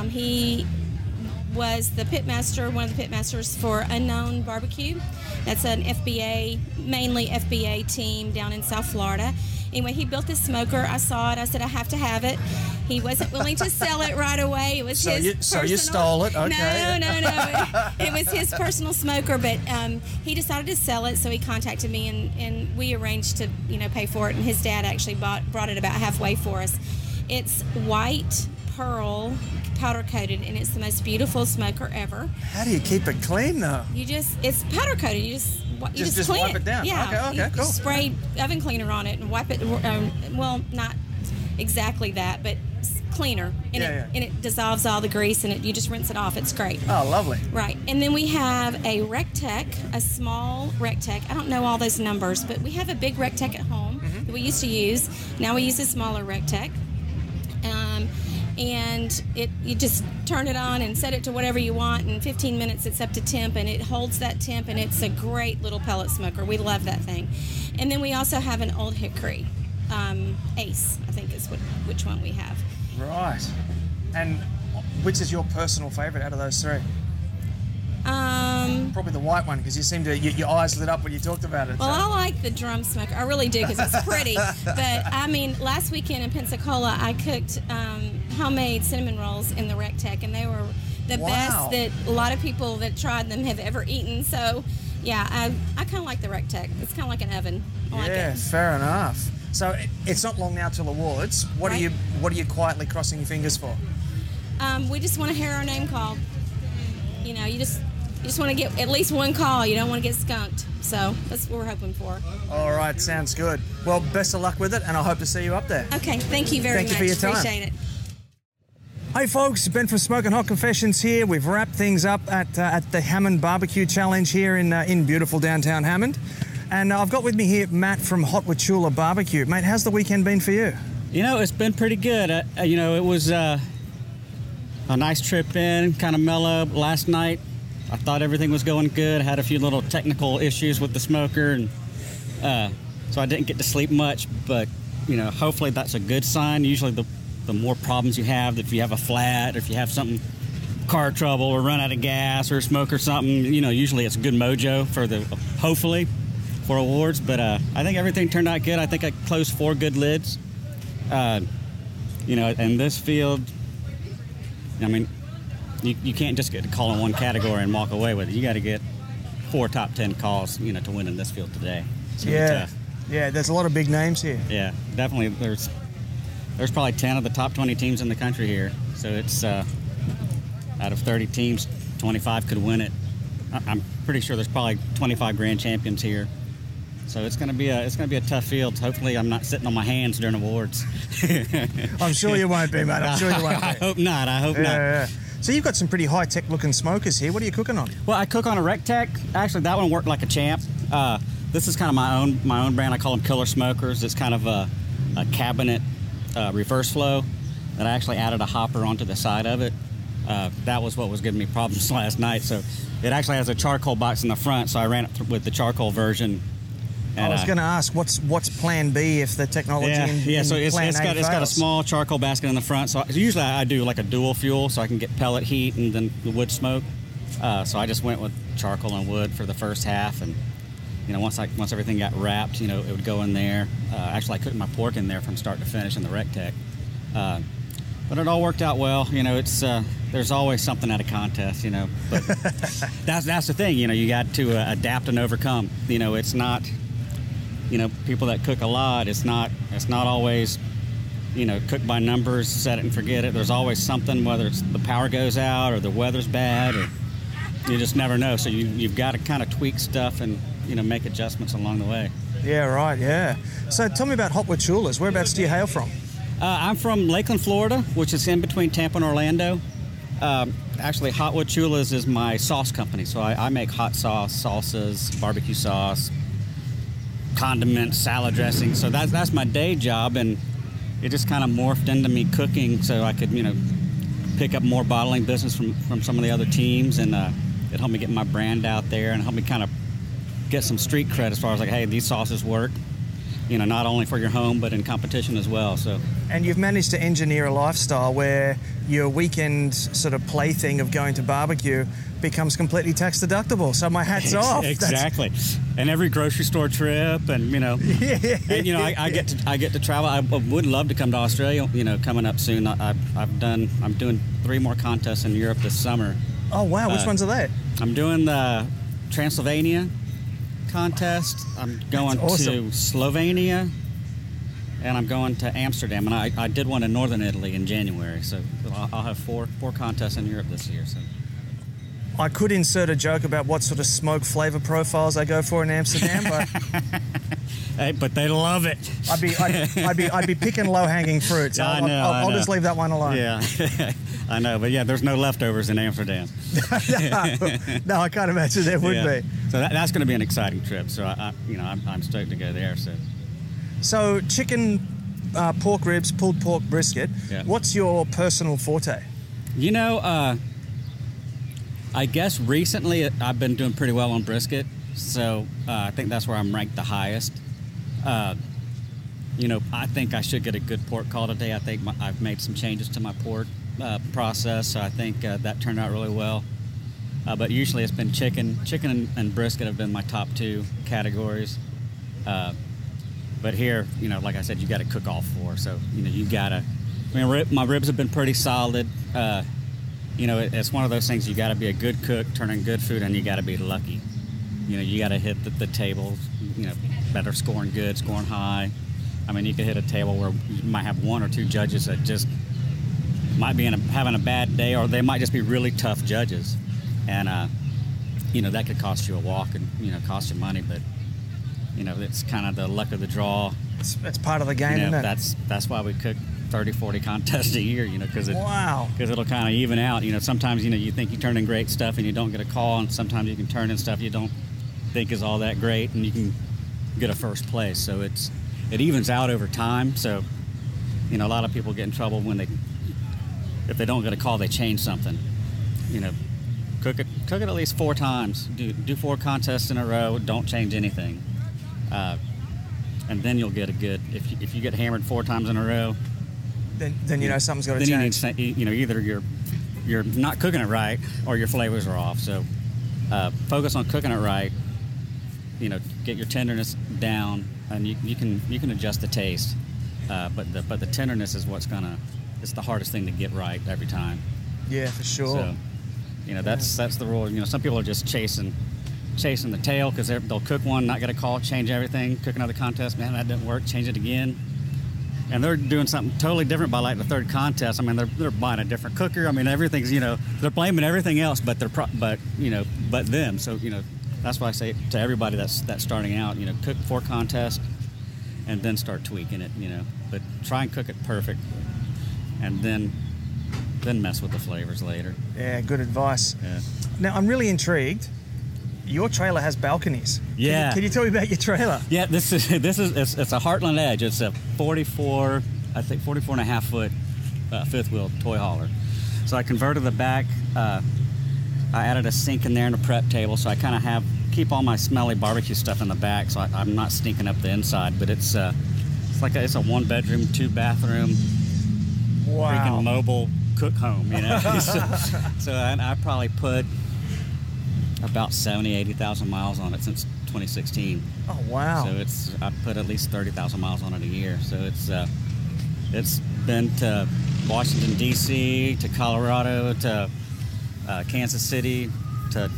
He was the pitmaster, one of the pitmasters for Unknown Barbecue. That's an mainly FBA team down in South Florida. Anyway, he built this smoker. I saw it. I said, I have to have it. He wasn't willing to sell it right away. It was So you stole it? Okay. No. It was his personal smoker, but he decided to sell it, so he contacted me, and we arranged to pay for it, and his dad actually brought it about halfway for us. It's white pearl powder coated, and it's the most beautiful smoker ever. How do you keep it clean though? It's powder coated. You just clean wipe it down. Yeah. Okay, cool. You spray oven cleaner on it and wipe it. Well, not exactly that, but cleaner. And it dissolves all the grease, and you just rinse it off. It's great. Oh, lovely. Right. And then we have a Rectec, a small Rectec. I don't know all those numbers, but we have a big Rectec at home that we used to use. Now we use a smaller Rectec. and you just turn it on and set it to whatever you want. In 15 minutes, it's up to temp, and it holds that temp, and it's a great little pellet smoker. We love that thing. And then we also have an Old Hickory Ace, I think is which one we have. Right. And which is your personal favourite out of those three? Probably the white one, because you seem to, your eyes lit up when you talked about it. Well, I like the drum smoker. I really do, because it's pretty. But, I mean, last weekend in Pensacola, I cooked homemade cinnamon rolls in the Rectech, and they were the best that a lot of people that tried them have ever eaten. So, yeah, I kind of like the Rectech. It's kind of like an oven. I like it. Fair enough. So it's not long now till awards. What are you quietly crossing your fingers for? We just want to hear our name called. You know, you just want to get at least one call. You don't want to get skunked. So that's what we're hoping for. All right, sounds good. Well, best of luck with it, and I hope to see you up there. Okay, thank you very much. Thank you for your time. Appreciate it. Hey folks, Ben from Smoking Hot Confessions here. We've wrapped things up at the Hammond Barbecue Challenge here in beautiful downtown Hammond. And I've got with me here Matt from Hot Wachula Barbecue. Mate, how's the weekend been for you? You know, it's been pretty good. It was a nice trip in, kind of mellow. Last night, I thought everything was going good. I had a few little technical issues with the smoker, and so I didn't get to sleep much. But, you know, hopefully that's a good sign. Usually the more problems you have, if you have a flat, or if you have something, car trouble, or run out of gas, or smoke or something, you know, usually it's good mojo for hopefully, for awards. But I think everything turned out good. I think I closed 4 good lids. You know, in this field, I mean, you can't just get a call in one category and walk away with it. You got to get 4 top 10 calls, you know, to win in this field today. It's really tough. Yeah, there's a lot of big names here. Yeah, definitely. There's probably 10 of the top 20 teams in the country here. So it's out of 30 teams, 25 could win it. I'm pretty sure there's probably 25 grand champions here. So it's going to be a tough field. Hopefully, I'm not sitting on my hands during awards. I'm sure you won't be, mate. I'm sure you won't be. I hope not. Yeah. So you've got some pretty high-tech looking smokers here. What are you cooking on? Well, I cook on a Rectech. Actually, that one worked like a champ. This is kind of my own brand. I call them killer smokers. It's kind of a cabinet reverse flow that I actually added a hopper onto the side of it. That was what was giving me problems last night. So it actually has a charcoal box in the front, so I ran it with the charcoal version. And, I was going to ask, what's Plan B if the technology so it's got a small charcoal basket in the front. So usually I do like a dual fuel, so I can get pellet heat and then the wood smoke. So I just went with charcoal and wood for the first half, and you know, once everything got wrapped, you know, it would go in there. Actually, I cooked my pork in there from start to finish in the Rectech. But it all worked out well. You know, it's there's always something at a contest, you know. But that's the thing, you know, you got to adapt and overcome. You know, it's not, you know, people that cook a lot, it's not always, you know, cook by numbers, set it and forget it. There's always something, whether it's the power goes out or the weather's bad, or you just never know. So you've got to kind of tweak stuff and, you know, make adjustments along the way. Yeah, right, yeah. So tell me about Hot Wachulas. Whereabouts do you hail from? I'm from Lakeland, Florida, which is in between Tampa and Orlando. Actually, Hot Wachulas is my sauce company, so I make hot sauce, salsas, barbecue sauce, condiments, salad dressing. So that's my day job, and it just kind of morphed into me cooking so I could, you know, pick up more bottling business from some of the other teams, and it helped me get my brand out there and helped me kind of get some street cred as far as like, hey, these sauces work, you know, not only for your home but in competition as well. So. And you've managed to engineer a lifestyle where your weekend sort of plaything of going to barbecue becomes completely tax deductible. So my hat's off. Exactly. And every grocery store trip, and you know, and you know, I get to travel. I would love to come to Australia. You know, coming up soon. I'm doing 3 more contests in Europe this summer. Oh wow! Which ones are they? I'm doing the Transylvania contest. I'm going to Slovenia, and I'm going to Amsterdam. And I did one in northern Italy in January, so I'll have four contests in Europe this year. So I could insert a joke about what sort of smoke flavor profiles I go for in Amsterdam, but hey, but they love it. I'd be picking low hanging fruits. I know. I'll just leave that one alone. Yeah, I know. But yeah, there's no leftovers in Amsterdam. No, I can't imagine there would be. So that's going to be an exciting trip. So I'm stoked to go there. So chicken pork ribs, pulled pork brisket. Yeah. What's your personal forte? You know, I guess recently I've been doing pretty well on brisket, so I think that's where I'm ranked the highest. You know, I think I should get a good pork call today. I think I've made some changes to my pork process, so I think that turned out really well. But usually it's been chicken. Chicken and brisket have been my top 2 categories. But here, you know, like I said, you got to cook all 4. So, you know, you got to, I mean, my ribs have been pretty solid. You know, it's one of those things, you got to be a good cook, turning good food, and you got to be lucky. You know, you got to hit the tables, you know, better scoring good, scoring high. I mean, you could hit a table where you might have 1 or 2 judges that just might be having a bad day, or they might just be really tough judges. And, you know, that could cost you a walk and, you know, cost you money, but, you know, it's kind of the luck of the draw. It's part of the game, you know, isn't it? That's why we cook 30, 40 contests a year, you know, because it'll kind of even out. You know, sometimes, you know, you think you turn in great stuff and you don't get a call, and sometimes you can turn in stuff you don't think is all that great and you can get a first place. So it evens out over time. So, you know, a lot of people get in trouble if they don't get a call, they change something. You know, cook it at least 4 times. Do 4 contests in a row. Don't change anything, and then you'll get a good. If you get hammered 4 times in a row, then you know something's got to change. You know, either you're not cooking it right or your flavors are off. So focus on cooking it right. You know, get your tenderness down, and you can adjust the taste. But the tenderness is it's the hardest thing to get right every time. Yeah, for sure. So, you know, that's the rule. You know, some people are just chasing the tail because they'll cook one, not get a call, change everything, cook another contest. Man, that didn't work. Change it again, and they're doing something totally different by like the 3rd contest. I mean, they're buying a different cooker. I mean, everything's, you know, they're blaming everything else, but them. So, you know, that's why I say to everybody that's starting out, you know, cook 4 contests, and then start tweaking it. You know, but try and cook it perfect, and then mess with the flavors later. Yeah, good advice. Yeah. Now, I'm really intrigued. Your trailer has balconies. Yeah. Can you tell me about your trailer? Yeah, it's a Heartland Edge. It's a 44 and a half foot 5th wheel toy hauler. So I converted the back. I added a sink in there and a prep table, so I kind of keep all my smelly barbecue stuff in the back, so I'm not stinking up the inside. But it's a 1-bedroom, 2-bathroom, freaking mobile cook home, you know. so I probably put about 80,000 miles on it since 2016. Oh wow! So I put at least 30,000 miles on it a year. So it's been to Washington D.C., to Colorado, to Kansas City, to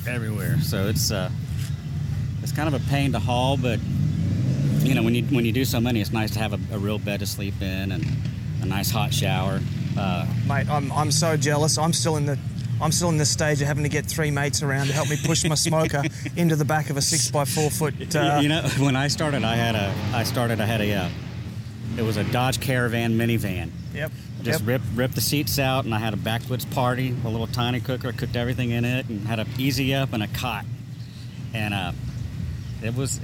everywhere. So it's kind of a pain to haul, but you know, when you do so many, it's nice to have a real bed to sleep in and a nice hot shower. Mate, I'm so jealous. I'm still in the stage of having to get 3 mates around to help me push my smoker into the back of a 6x4 foot. You know, when I started, it was a Dodge Caravan minivan. Yep. Just ripped the seats out, and I had a backwoods party, a little tiny cooker, cooked everything in it, and had a easy up and a cot. And it was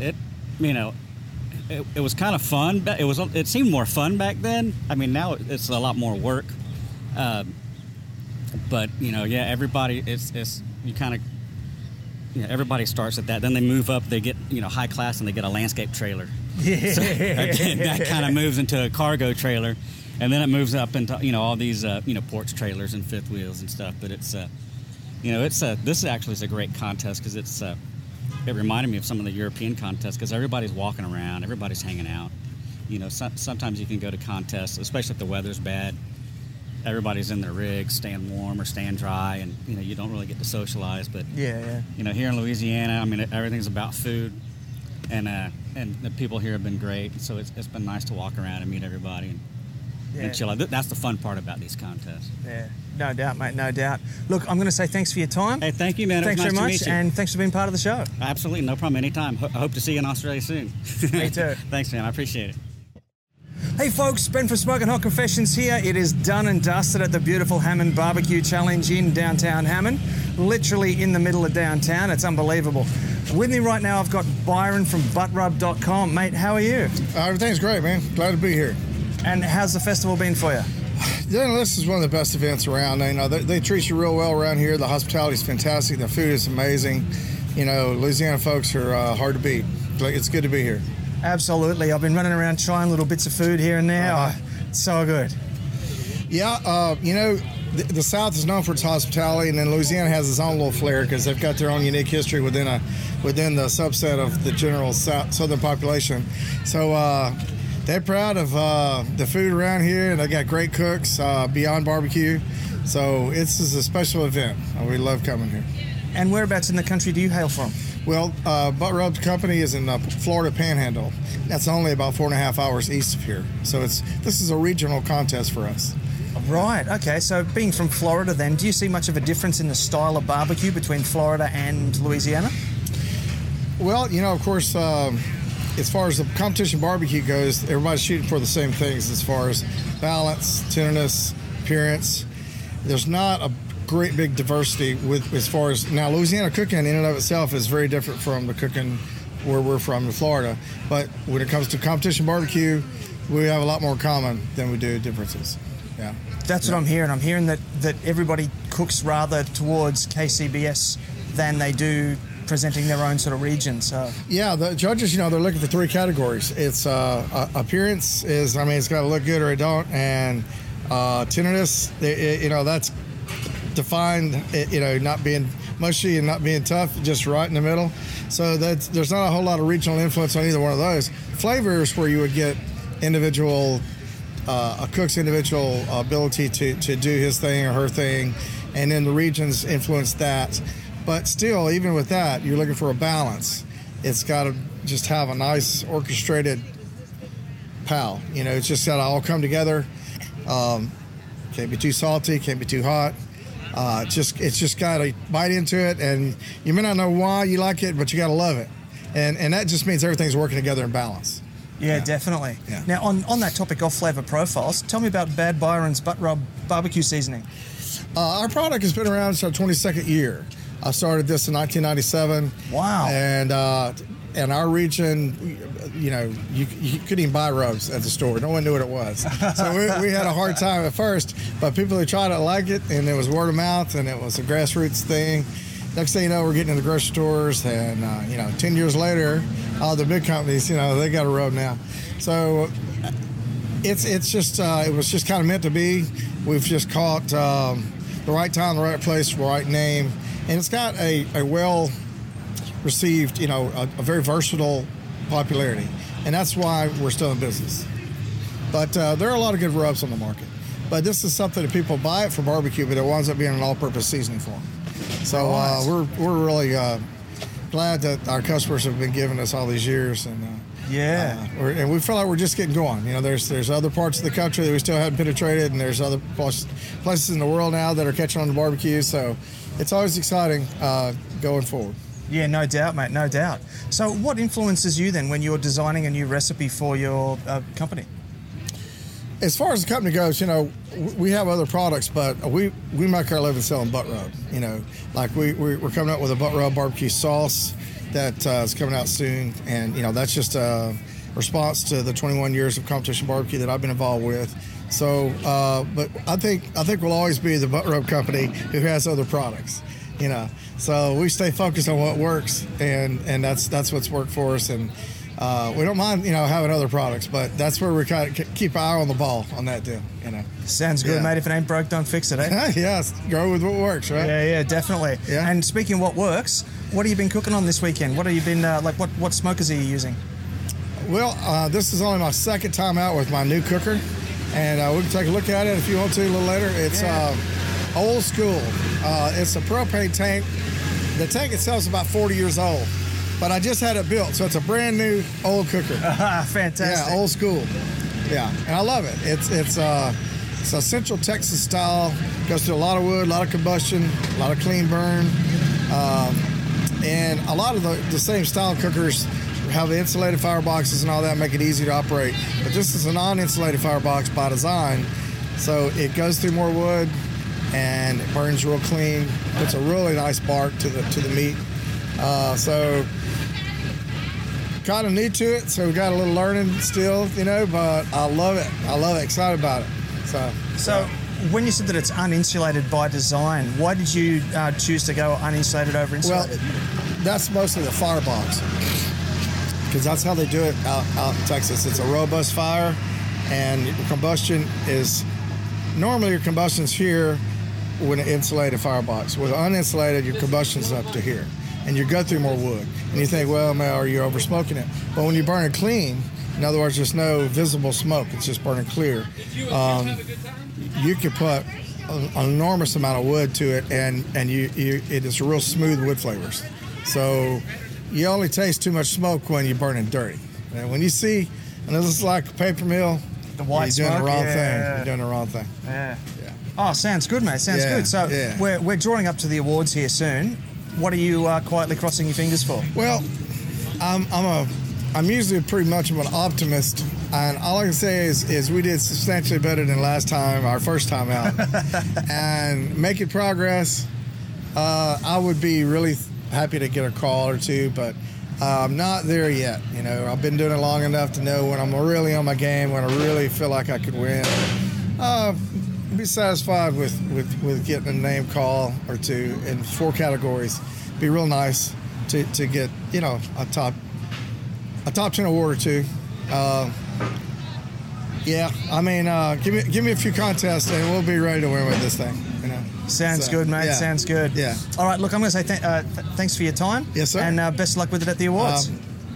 kind of fun. It seemed more fun back then. I mean, now it's a lot more work. But you know, yeah, everybody everybody starts at that. Then they move up. They get, you know, high class, and they get a landscape trailer. Yeah. So that kind of moves into a cargo trailer, and then it moves up into, you know, all these porch trailers and 5th wheels and stuff. But it's this actually is a great contest because it reminded me of some of the European contests because everybody's walking around, everybody's hanging out. You know, sometimes you can go to contests, especially if the weather's bad. Everybody's in their rigs, staying warm or staying dry, and you know, you don't really get to socialize. But yeah. You know, here in Louisiana, I mean, everything's about food, and the people here have been great. So it's been nice to walk around and meet everybody and chill out. That's the fun part about these contests. Yeah, no doubt, mate, no doubt. Look, I'm going to say thanks for your time. Hey, thank you, man. Thanks very much, and thanks for being part of the show. Absolutely, no problem. Anytime. I hope to see you in Australia soon. Me too. Thanks, man. I appreciate it. Hey folks, Ben from Smoking Hot Confessions here. It is done and dusted at the beautiful Hammond Barbecue Challenge in downtown Hammond. Literally in the middle of downtown. It's unbelievable. With me right now, I've got Byron from buttrub.com. Mate, how are you? Everything's great, man. Glad to be here. And how's the festival been for you? Yeah, this is one of the best events around. You know, they treat you real well around here. The hospitality is fantastic. The food is amazing. You know, Louisiana folks are hard to beat. It's good to be here. Absolutely. I've been running around trying little bits of food here and there. It's so good. Yeah, you know, the South is known for its hospitality, and then Louisiana has its own little flair because they've got their own unique history within the subset of the general Southern population. So they're proud of the food around here, and they got great cooks, Beyond Barbecue. So this is a special event. We love coming here. And whereabouts in the country do you hail from? Well, Buttrub Company is in Florida Panhandle. That's only about 4.5 hours east of here. So this is a regional contest for us. Right, okay. So being from Florida then, do you see much of a difference in the style of barbecue between Florida and Louisiana? Well, you know, of course, as far as the competition barbecue goes, everybody's shooting for the same things as far as balance, tenderness, appearance. There's not a great big diversity with as far as now Louisiana cooking in and of itself is very different from the cooking where we're from in Florida, but when it comes to competition barbecue, we have a lot more common than we do differences. Yeah, that's what I'm hearing. I'm hearing that everybody cooks rather towards KCBS than they do presenting their own sort of region. So yeah, the judges, you know, they're looking for 3 categories. It's appearance is, I mean, it's got to look good or it don't, and tenderness, you know, that's defined, you know, not being mushy and not being tough, just right in the middle. So there's not a whole lot of regional influence on either one of those. Flavors where you would get individual, a cook's individual ability to do his thing or her thing, and then the regions influence that. But still, even with that, you're looking for a balance. It's got to just have a nice orchestrated pal. You know, it's just got to all come together. Can't be too salty, can't be too hot. It's just got to bite into it, and you may not know why you like it, but you got to love it, and that just means everything's working together in balance. Yeah, definitely. Yeah. Now, on that topic of flavour profiles, tell me about Bad Byron's Buttrub barbecue seasoning. Our product has been around since our 22nd year. I started this in 1997. Wow. And our region, you know, you couldn't even buy rubs at the store. No one knew what it was. So we had a hard time at first, but people who tried it liked it, and it was word of mouth, and it was a grassroots thing. Next thing you know, we're getting in the grocery stores, and, you know, 10 years later, all the big companies, you know, they got a rub now. So it's just, it was just kind of meant to be. We've just caught the right time, the right place, the right name, and it's got a well received, you know, a very versatile popularity, and that's why we're still in business. But there are a lot of good rubs on the market, but this is something that people buy it for barbecue, but it winds up being an all-purpose seasoning for them. So we're really glad that our customers have been giving us all these years, and and we feel like we're just getting going. You know, there's other parts of the country that we still haven't penetrated, and there's other places in the world now that are catching on to barbecue, so it's always exciting going forward. Yeah, no doubt, mate, no doubt. So what influences you then when you're designing a new recipe for your company? As far as the company goes, you know, we have other products, but we make our living selling butt rub. You know, like we're coming up with a butt rub barbecue sauce that is coming out soon, and, you know, that's just a response to the 21 years of competition barbecue that I've been involved with. So, but I think we'll always be the butt rub company who has other products. You know, so we stay focused on what works, and that's what's worked for us, and we don't mind, you know, having other products, but that's where we kind of keep our eye on the ball on that deal. You know, sounds good, mate. If it ain't broke, don't fix it, eh? Yes, go with what works, right? Yeah, definitely. Yeah. And speaking of what works, what have you been cooking on this weekend? What have you been what smokers are you using? Well, this is only my second time out with my new cooker, and we can take a look at it if you want to a little later. It's old school. It's a propane tank. The tank itself is about 40 years old, but I just had it built, so it's a brand new old cooker. Fantastic. Yeah, old school. Yeah, and I love it. It's a Central Texas style. Goes through a lot of wood, a lot of combustion, a lot of clean burn, and a lot of the same style cookers have the insulated fireboxes and all that, make it easy to operate. But this is a non-insulated firebox by design, so it goes through more wood and it burns real clean. Puts a really nice bark to the meat. So kind of new to it, so we got a little learning still, but I love it. Excited about it. So when you said that it's uninsulated by design, why did you choose to go uninsulated over insulated? Well, that's mostly the firebox, because that's how they do it out in Texas. It's a robust fire, and normally your combustion's here with an insulated firebox. With uninsulated, your combustion's up to here, and you go through more wood. And you think, well, man, are you over smoking it? But when you burn it clean, in other words, there's no visible smoke, it's just burning clear. You can put an enormous amount of wood to it, and it is real smooth wood flavors. So you only taste too much smoke when you burn it dirty. And when you see, and this is like a paper mill, the white you're doing smoke, the wrong thing. You're doing the wrong thing. Yeah. Oh, sounds good, mate. Sounds good. So we're drawing up to the awards here soon. What are you quietly crossing your fingers for? Well, I'm usually pretty much of an optimist, and all I can say is we did substantially better than last time, our first time out, and making progress. I would be really happy to get a call or two, but I'm not there yet. I've been doing it long enough to know when I'm really on my game, when I really feel like I could win. Be satisfied with getting a name call or two in 4 categories. Be real nice to get a top 10 award or 2. Give me a few contests and we'll be ready to win with this thing. Sounds good, mate. Sounds good. Yeah. All right. Look, I'm going to say thanks for your time. Yes, sir. And best of luck with it at the awards.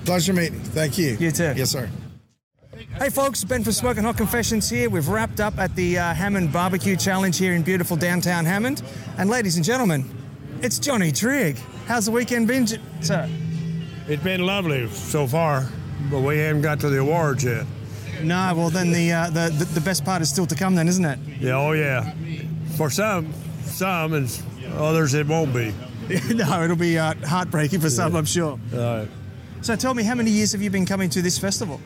Pleasure meeting. Thank you. You too. Yes, sir. Hey folks, Ben from Smoking Hot Confessions here. We've wrapped up at the Hammond Barbecue Challenge here in beautiful downtown Hammond. And ladies and gentlemen, it's Johnny Trigg. How's the weekend been, sir? It's been lovely so far, but we haven't got to the awards yet. No, well then the best part is still to come then, isn't it? Yeah, oh yeah. For some and others it won't be. No, it'll be heartbreaking for some, I'm sure. All right. So tell me, how many years have you been coming to this festival?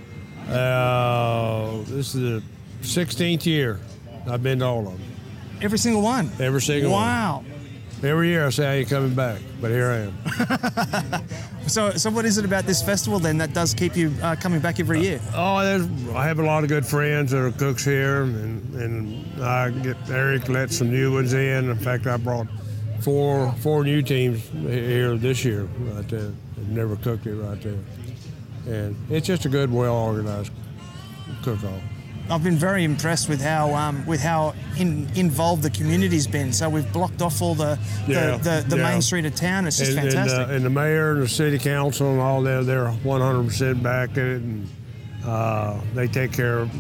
This is the 16th year I've been to all of them. Every single one? Every single one. Wow. Every year I say I ain't coming back, but here I am. So what is it about this festival then that does keep you coming back every year? I have a lot of good friends that are cooks here, and Eric let some new ones in. In fact, I brought four new teams here this year right there. They've never cooked it right there. And it's just a good, well-organized cook-off. I've been very impressed with how involved the community's been. So we've blocked off all the main street of town. It's just fantastic. And the mayor and the city council and all that, they're 100% back at it, and they take care of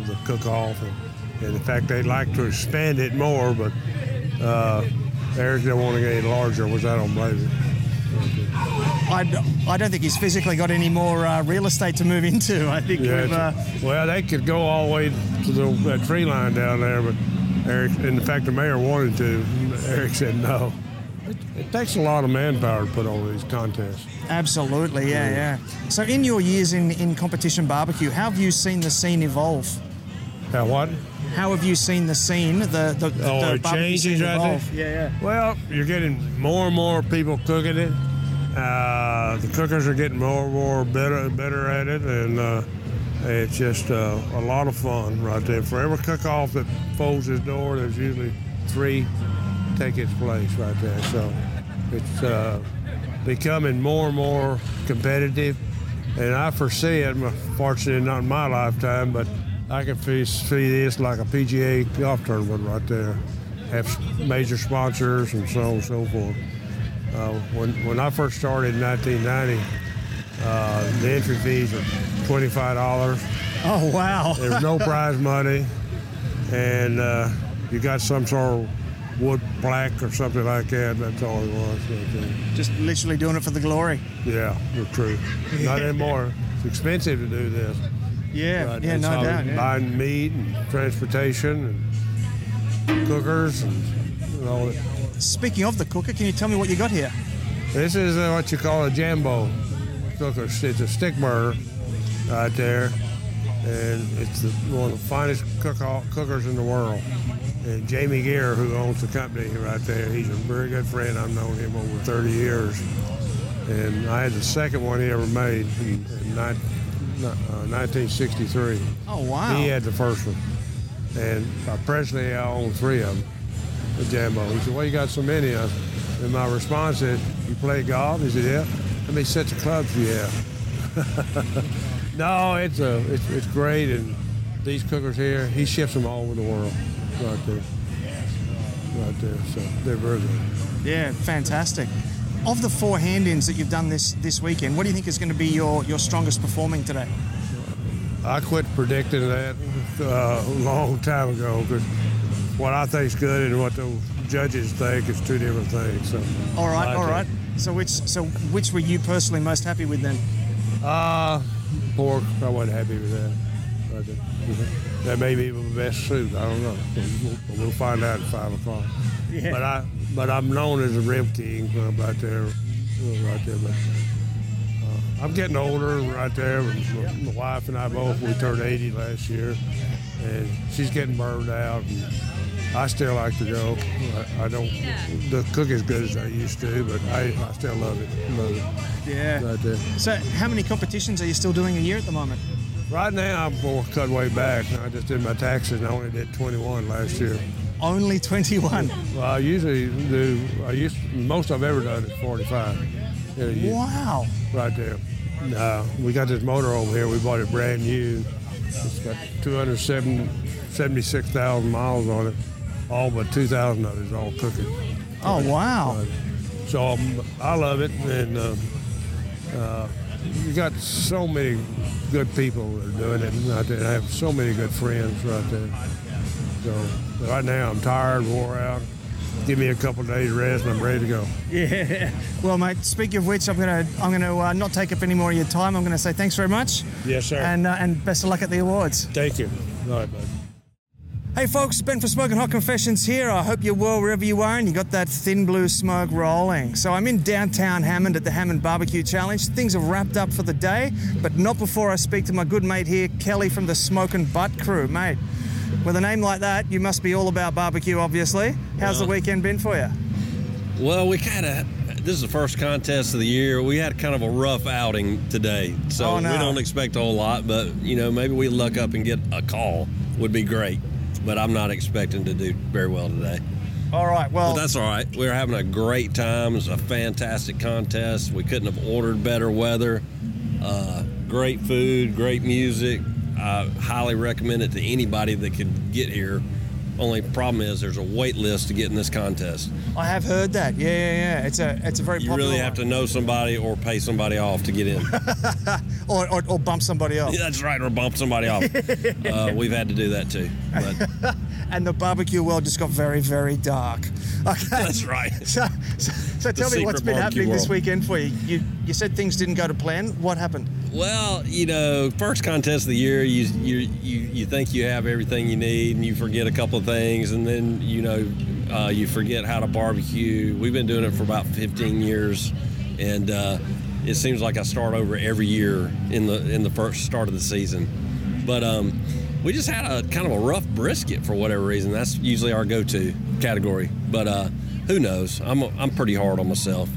the cook-off. And in fact, they'd like to expand it more, but Eric don't want to get any larger, which I don't blame him. I don't think he's physically got any more real estate to move into. I think well, they could go all the way to that tree line down there, but Eric, in fact, the mayor wanted to. Eric said no. It takes a lot of manpower to put on these contests. Absolutely, yeah. So in your years in competition barbecue, how have you seen the scene evolve? What? How have you seen the scene, the it changes right evolve? there? Yeah. Well, you're getting more and more people cooking it. The cookers are getting more and more better at it, and it's just a lot of fun right there. For every cook-off that folds its door, there's usually 3 take its place right there. So it's becoming more and more competitive, and I foresee it, fortunately not in my lifetime, but I can see this like a PGA golf tournament right there. Have major sponsors and so on and so forth. When I first started in 1990, the entry fees were $25. Oh, wow. There's no prize money, and you got some sort of wood plaque or something like that. That's all it was. Just literally doing it for the glory. Yeah, the truth. Not anymore. It's expensive to do this. Yeah, no doubt. Yeah. Buying meat and transportation and cookers and all that. Speaking of the cooker, can you tell me what you got here? This is what you call a jambo. cooker. It's a stick burner right there, and it's one of the finest cookers in the world. And Jamie Gear, who owns the company right there, he's a very good friend. I've known him over 30 years. And I had the second one he ever made in 1963. Oh, wow. He had the first one. And presently I own 3 of them, the Jambo. He said, "Well, you got so many of them?" And my response is, "You play golf?" He said, "Yeah." "How many sets of clubs do you have?" No, it's great. And these cookers here, he ships them all over the world. Right there. So they're very good. Yeah, fantastic. Of the 4 hand-ins that you've done this weekend, what do you think is going to be your strongest performing today? I quit predicting that a long time ago, because what I think is good and what the judges think is 2 different things. So all right. So which were you personally most happy with then? Pork. I wasn't happy with that. That may be my best suit. I don't know. We'll find out at 5 o'clock. Yeah. But I'm known as a rib king right there. But I'm getting older right there. My wife and I both, we turned 80 last year, and she's getting burned out. And I still like to go. I don't cook as good as I used to, but I still love it. Yeah. Right there. So how many competitions are you still doing a year at the moment? Right now, I'm going to cut way back. I just did my taxes, and I only did 21 last year. Only 21? Well, I usually do. Most I've ever done is 45. Wow. Right there. We got this motor over here. We bought it brand new. It's got 276,000 miles on it. All but 2,000 of it is all cooking. Oh, wow. So I love it, and you got so many good people that are doing it right there. I have so many good friends right there. So right now I'm tired, wore out. Give me a couple of days rest and I'm ready to go. Yeah. Well, mate, speaking of which, I'm gonna not take up any more of your time. I'm gonna say thanks very much. Yes, sir. And best of luck at the awards. Thank you. All right, bud. Hey folks, Ben for Smoking Hot Confessions here. I hope you're well wherever you are and you got that thin blue smoke rolling. So I'm in downtown Hammond at the Hammond BBQ Challenge. Things have wrapped up for the day, but not before I speak to my good mate here, Kelly from the Smokin' Butt crew. Mate, with a name like that, you must be all about barbecue, obviously. How's the weekend been for you? Well, this is the first contest of the year. We had kind of a rough outing today, so we don't expect a whole lot, but, maybe we luck up and get a call would be great. But I'm not expecting to do very well today. All right, well... But that's all right. We're having a great time. It's a fantastic contest. We couldn't have ordered better weather. Great food, great music. I highly recommend it to anybody that could get here. Only problem is there's a wait list to get in this contest. I have heard that. Yeah. It's a very popular You really have to know somebody or pay somebody off to get in. or bump somebody off. Yeah, that's right, or bump somebody off. We've had to do that too. But. And the barbecue world just got very, very dark. Okay. That's right. So tell me what's been happening this weekend for you. You said things didn't go to plan. What happened? Well, first contest of the year, you think you have everything you need, and you forget a couple of things, and then you forget how to barbecue. We've been doing it for about 15 years, and it seems like I start over every year in the first start of the season. But we just had a kind of a rough brisket for whatever reason. That's usually our go-to category. But who knows? I'm pretty hard on myself.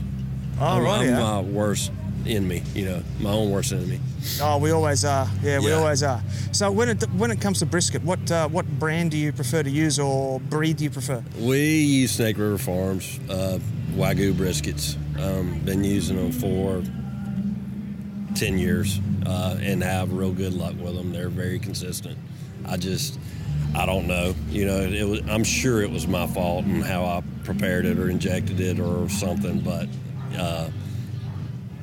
I'm my worst enemy, my own worst enemy. Oh, we always are. Yeah, we always are. So when it comes to brisket, what brand do you prefer to use, or breed do you prefer? We use Snake River Farms Wagyu briskets. Been using them for 10 years and have real good luck with them. They're very consistent. I don't know. I'm sure it was my fault in how I prepared it or injected it or something, but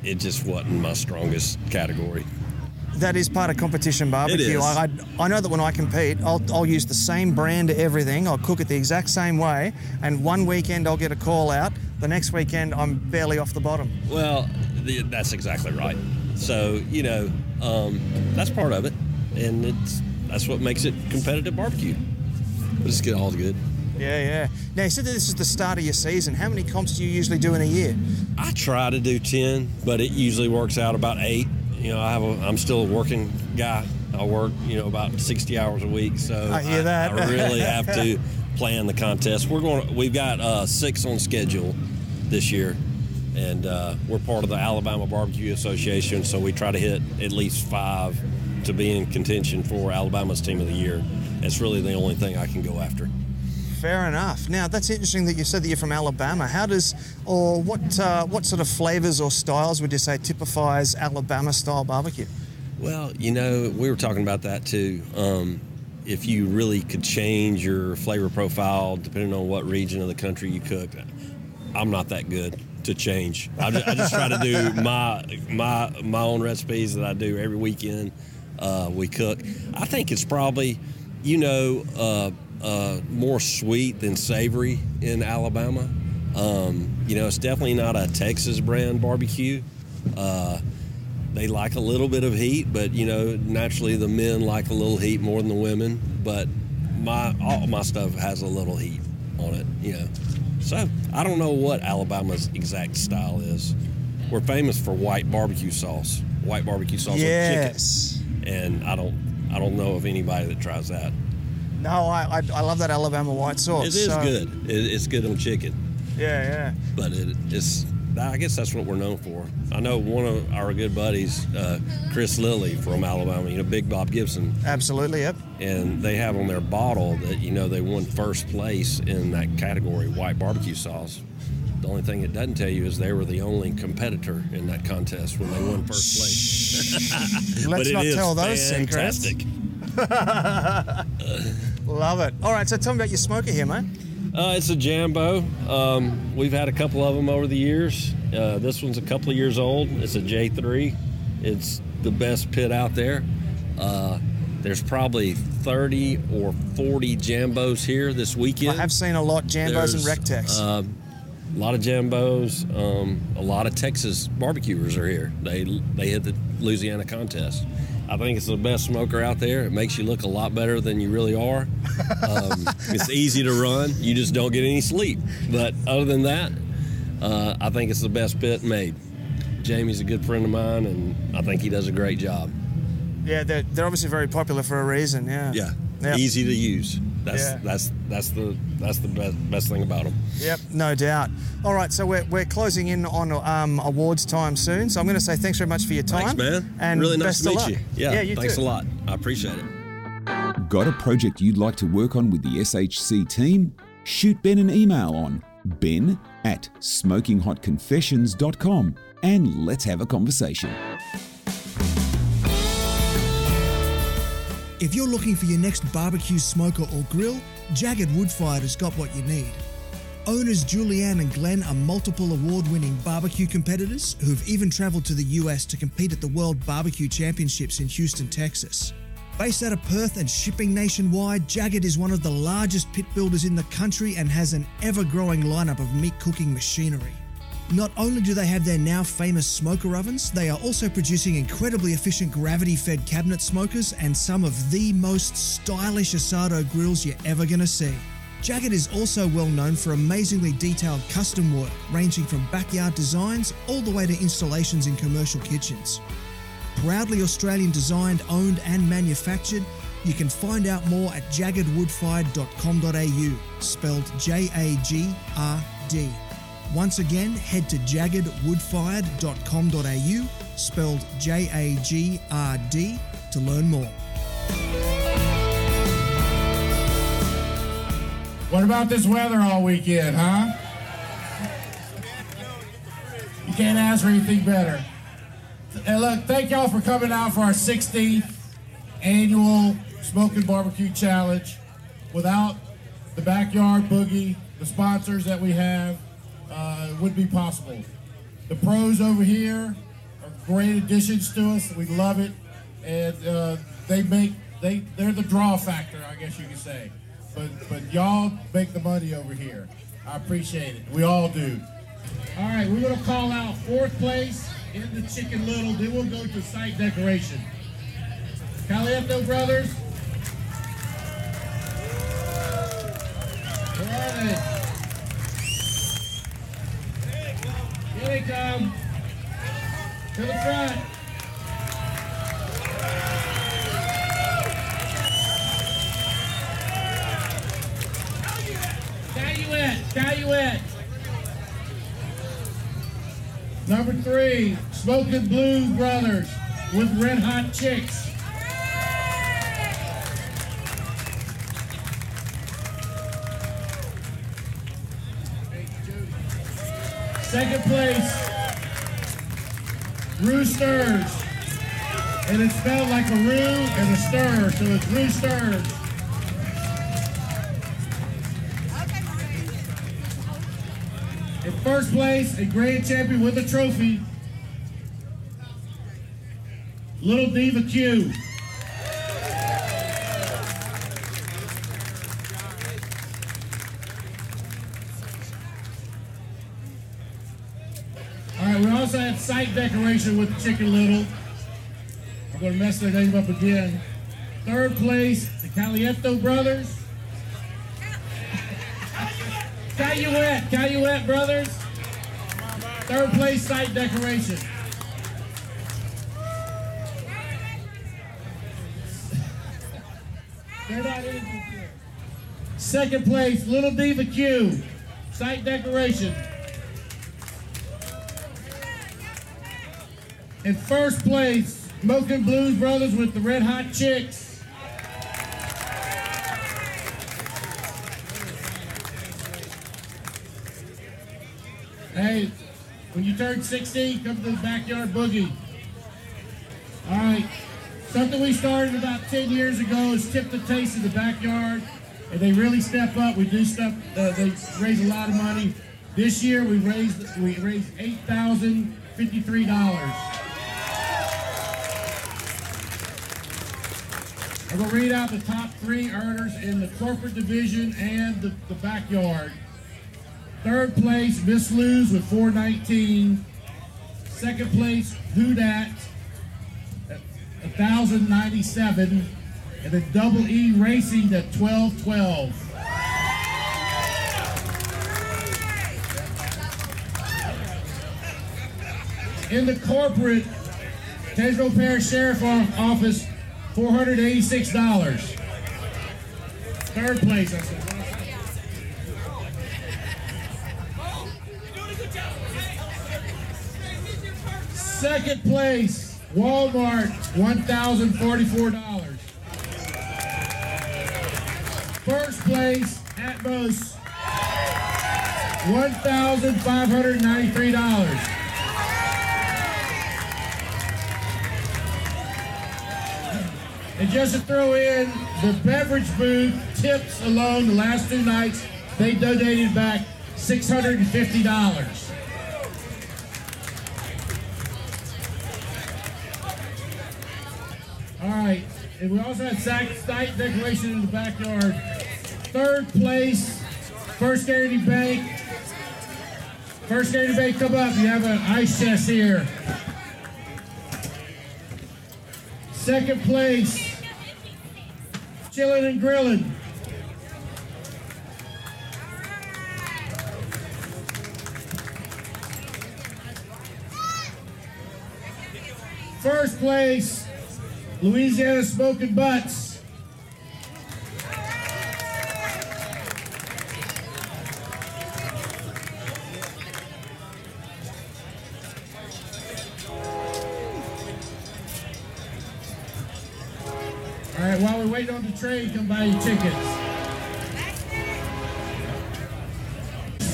it just wasn't my strongest category. That is part of competition barbecue. It is. I know that when I compete, I'll use the same brand of everything. I'll cook it the exact same way, and one weekend I'll get a call out. The next weekend I'm barely off the bottom. Well, that's exactly right. So that's part of it, and that's what makes it competitive barbecue. But it's all good. Yeah. Now, you said that this is the start of your season. How many comps do you usually do in a year? I try to do 10, but it usually works out about 8. You know, I'm still a working guy. I work, about 60 hours a week, so I hear that. I really have to plan the contest. We've got 6 on schedule this year, and we're part of the Alabama BBQ Association, so we try to hit at least 5 to be in contention for Alabama's Team of the Year. That's really the only thing I can go after. Fair enough. Now, that's interesting that you said that you're from Alabama. What sort of flavors or styles would you say typifies Alabama-style barbecue? Well, we were talking about that too. If you really could change your flavor profile depending on what region of the country you cook, I'm not that good to change. I just try to do my own recipes that I do every weekend. We cook. I think it's probably, more sweet than savory in Alabama. It's definitely not a Texas brand barbecue. They like a little bit of heat, but naturally the men like a little heat more than the women. But all my stuff has a little heat on it, So I don't know what Alabama's exact style is. We're famous for white barbecue sauce with chicken, and I don't know of anybody that tries that. No, I love that Alabama white sauce. It is good. It's good on chicken. Yeah. But I guess that's what we're known for. I know one of our good buddies, Chris Lilly from Alabama, Big Bob Gibson. Absolutely, yep. And they have on their bottle that, they won first place in that category, white barbecue sauce. The only thing it doesn't tell you is they were the only competitor in that contest when they won first place. Let's not tell those fantastic. Secrets. Love it. All right, so tell me about your smoker here, mate. It's a Jambo. We've had a couple of them over the years. This one's a couple of years old. It's a J3. It's the best pit out there. There's probably 30 or 40 Jambos here this weekend. I have seen a lot Jambos and Rectex. A lot of Jambos. A lot of Texas barbecuers are here. They hit the Louisiana contest. I think it's the best smoker out there. It makes you look a lot better than you really are. It's easy to run. You just don't get any sleep. But other than that, I think it's the best pit made. Jamie's a good friend of mine, and I think he does a great job. Yeah, they're obviously very popular for a reason. Yeah. Yeah. Yep. Easy to use. That's the best thing about them. Yep, no doubt. All right, so we're closing in on awards time soon. So I'm going to say thanks very much for your time. Thanks, man. And really nice best to of meet luck. you. Yeah, you thanks too. a lot. I appreciate it. Got a project you'd like to work on with the SHC team? Shoot Ben an email on ben@smokinghotconfessions.com and let's have a conversation. If you're looking for your next barbecue smoker or grill, Jagged Woodfired has got what you need. Owners Julianne and Glenn are multiple award-winning barbecue competitors who've even travelled to the US to compete at the World Barbecue Championships in Houston, Texas. Based out of Perth and shipping nationwide, Jagged is one of the largest pit builders in the country and has an ever-growing lineup of meat cooking machinery. Not only do they have their now famous smoker ovens, they are also producing incredibly efficient gravity-fed cabinet smokers and some of the most stylish asado grills you're ever going to see. Jagged is also well known for amazingly detailed custom work, ranging from backyard designs all the way to installations in commercial kitchens. Proudly Australian designed, owned and manufactured, you can find out more at jaggedwoodfired.com.au, spelled J-A-G-R-D. Once again, head to jaggedwoodfired.com.au, spelled J-A-G-R-D, to learn more. What about this weather all weekend, huh? You can't ask for anything better. And look, thank y'all for coming out for our 16th annual Smoking Barbecue Challenge. Without the Backyard Boogie, the sponsors that we have, it wouldn't be possible. The pros over here are great additions to us. We love it, and they're the draw factor, I guess you could say. But y'all make the money over here. I appreciate it. We all do. All right, we're gonna call out 4th place in the Chicken Little. Then we'll go to site decoration. Caliento Brothers. All Good. Here they come. To the front. Caluette. Number 3, Smoking Blue Brothers with Red Hot Chicks. Second place, Roosters. And it's spelled like a roux and a stir, so it's Roosters. In first place, a grand champion with a trophy, Little BBQ. All right, we also had site decoration with Chicken Little. I'm going to mess their name up again. Third place, the Caliento Brothers. Caluette Brothers. Third place, site decoration. They're not in. Second place, Little BBQ, site decoration. In first place, Smoking Blues Brothers with the Red Hot Chicks. Hey, when you turn 16, come to the backyard boogie. All right, something we started about 10 years ago is Tip the Taste in the backyard, and they really step up. We do stuff. They raise a lot of money. This year we raised $8,053. I'm gonna read out the top 3 earners in the corporate division and the backyard. Third place, Miss Lou's with $419. Second place, Who Dat at $1,097. And then Double E Racing at $1,212. In the corporate, Tazewell Parish Sheriff Office, $486. Third place, I said. Second place, Walmart, $1,044. First place, Atmos, $1,593. And just to throw in, the beverage booth tips alone the last 2 nights, they donated back $650. All right, and we also had site decoration in the backyard. Third place, First Guarantee Bank. First Guarantee Bank, come up. You have an ice chest here. Second place, Chillin' and Grillin'. First place, Louisiana Smoking Butts. All right, while we're waiting on the train, come buy your tickets.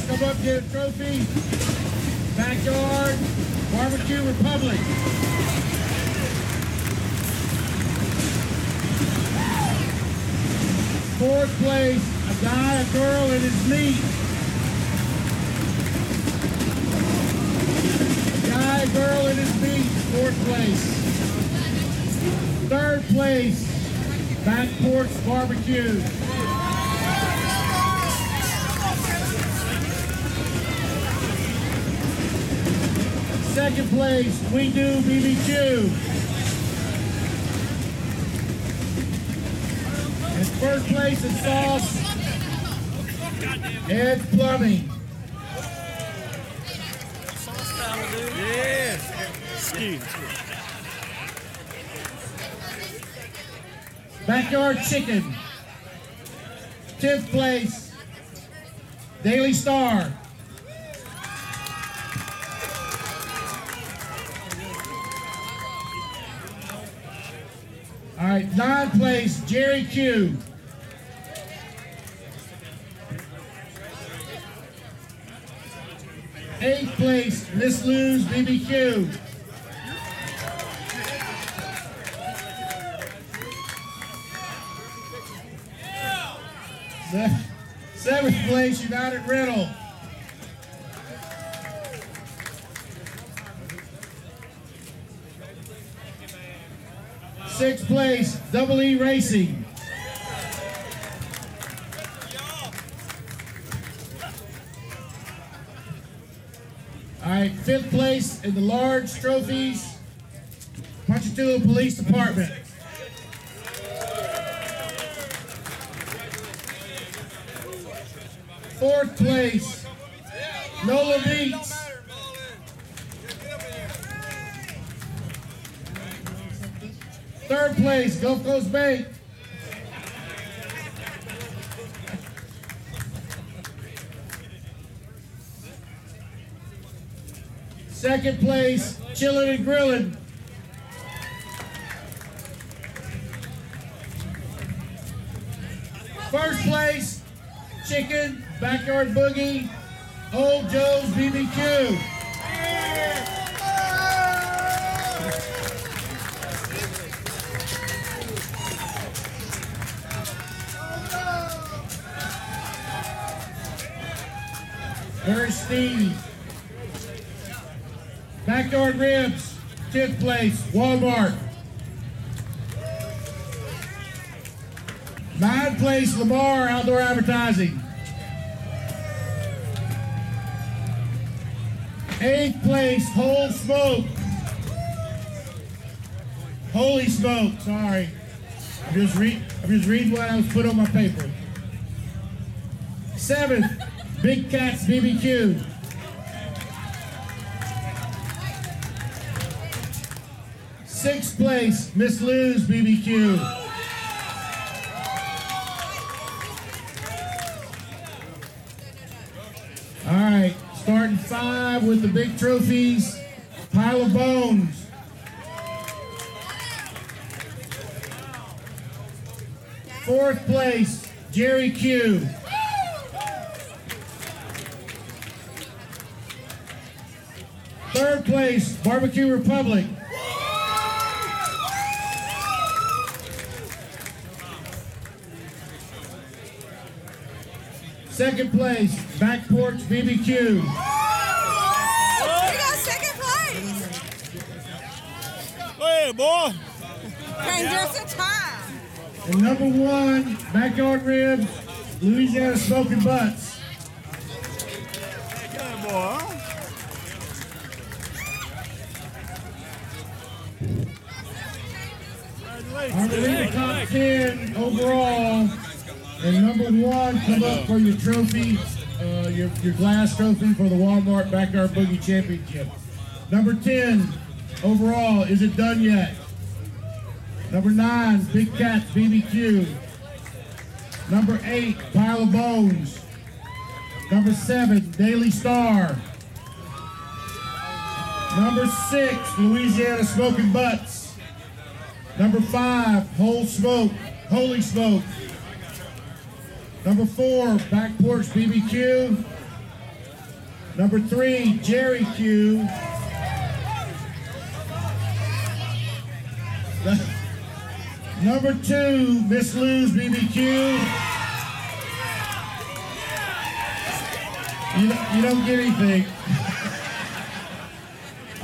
Come up, get a trophy. Backyard, Barbecue Republic. Fourth place, a guy, a girl, and his meat. A guy, girl, and his meat, fourth place. Third place, Back Porch Barbecue. Second place, We Do BBQ. And first place in sauce, Ed Plumbing. Backyard Chicken. 10th place, Daily Star. All right, 9th place, Jerry Q. Eighth place, Miss Lou's BBQ. Seventh place, United Rental. Sixth place, Double E Racing. All right, 5th place in the large trophies, Ponchatoula Police Department. Fourth place, Nola Beats. Third place, Gulf Coast Bank. Second place, Chillin' and Grillin'. First place, Chicken, Backyard Boogie, Old Joe's BBQ. There's Steve. Backyard Ribs, 10th place, Walmart. 9th place, Lamar Outdoor Advertising. 8th place, Whole Smoke. Holy Smoke, sorry. I'm just reading what I was put on my paper. 7th, Big Cat's BBQ. 6th place, Miss Lou's BBQ. All right, starting 5 with the big trophies, Pile of Bones. Fourth place, Jerry Q. Third place, Barbecue Republic. Second place, Back Porch BBQ. We got second place. Hey, boy. Came just in time. And number 1, Backyard Ribs, Louisiana Smoking Butts. Good boy, huh? Our leader top 10 overall. And number 1, come up for your trophy, your glass trophy for the Walmart Backyard Boogie Championship. Number 10 overall, Is It Done Yet? Number 9, Big Cat's BBQ. Number 8, Pile of Bones. Number 7, Daily Star. Number 6, Louisiana Smoking Butts. Number 5, Holy Smoke. Number 4, Back Porch BBQ. Number 3, Jerry Q. Number 2, Miss Lou's BBQ. You don't get anything.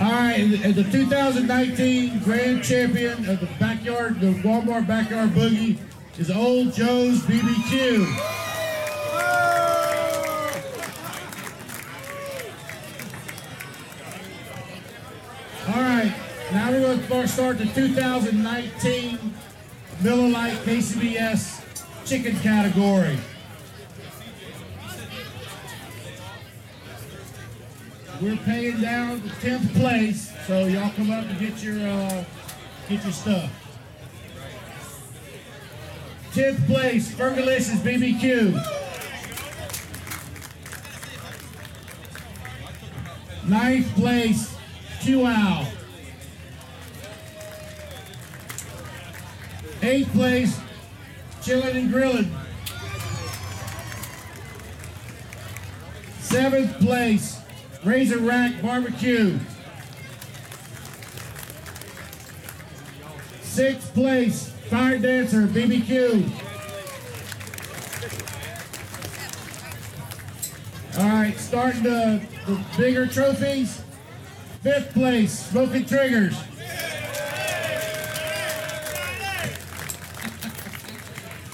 All right, and the 2019 Grand Champion of the Walmart Backyard Boogie is Old Joe's BBQ. All right, now we're going to start the 2019 Miller Lite KCBS chicken category. we're paying down to 10th place, so y'all come up and get your stuff. 10th place, Fergalicious BBQ. 9th place, Q-Owl. 8th place, Chillin' and Grillin'. 7th place, Razor Rack Barbecue. 6th place, Fire Dancer BBQ. All right, starting the bigger trophies. 5th place, Smoking Triggers.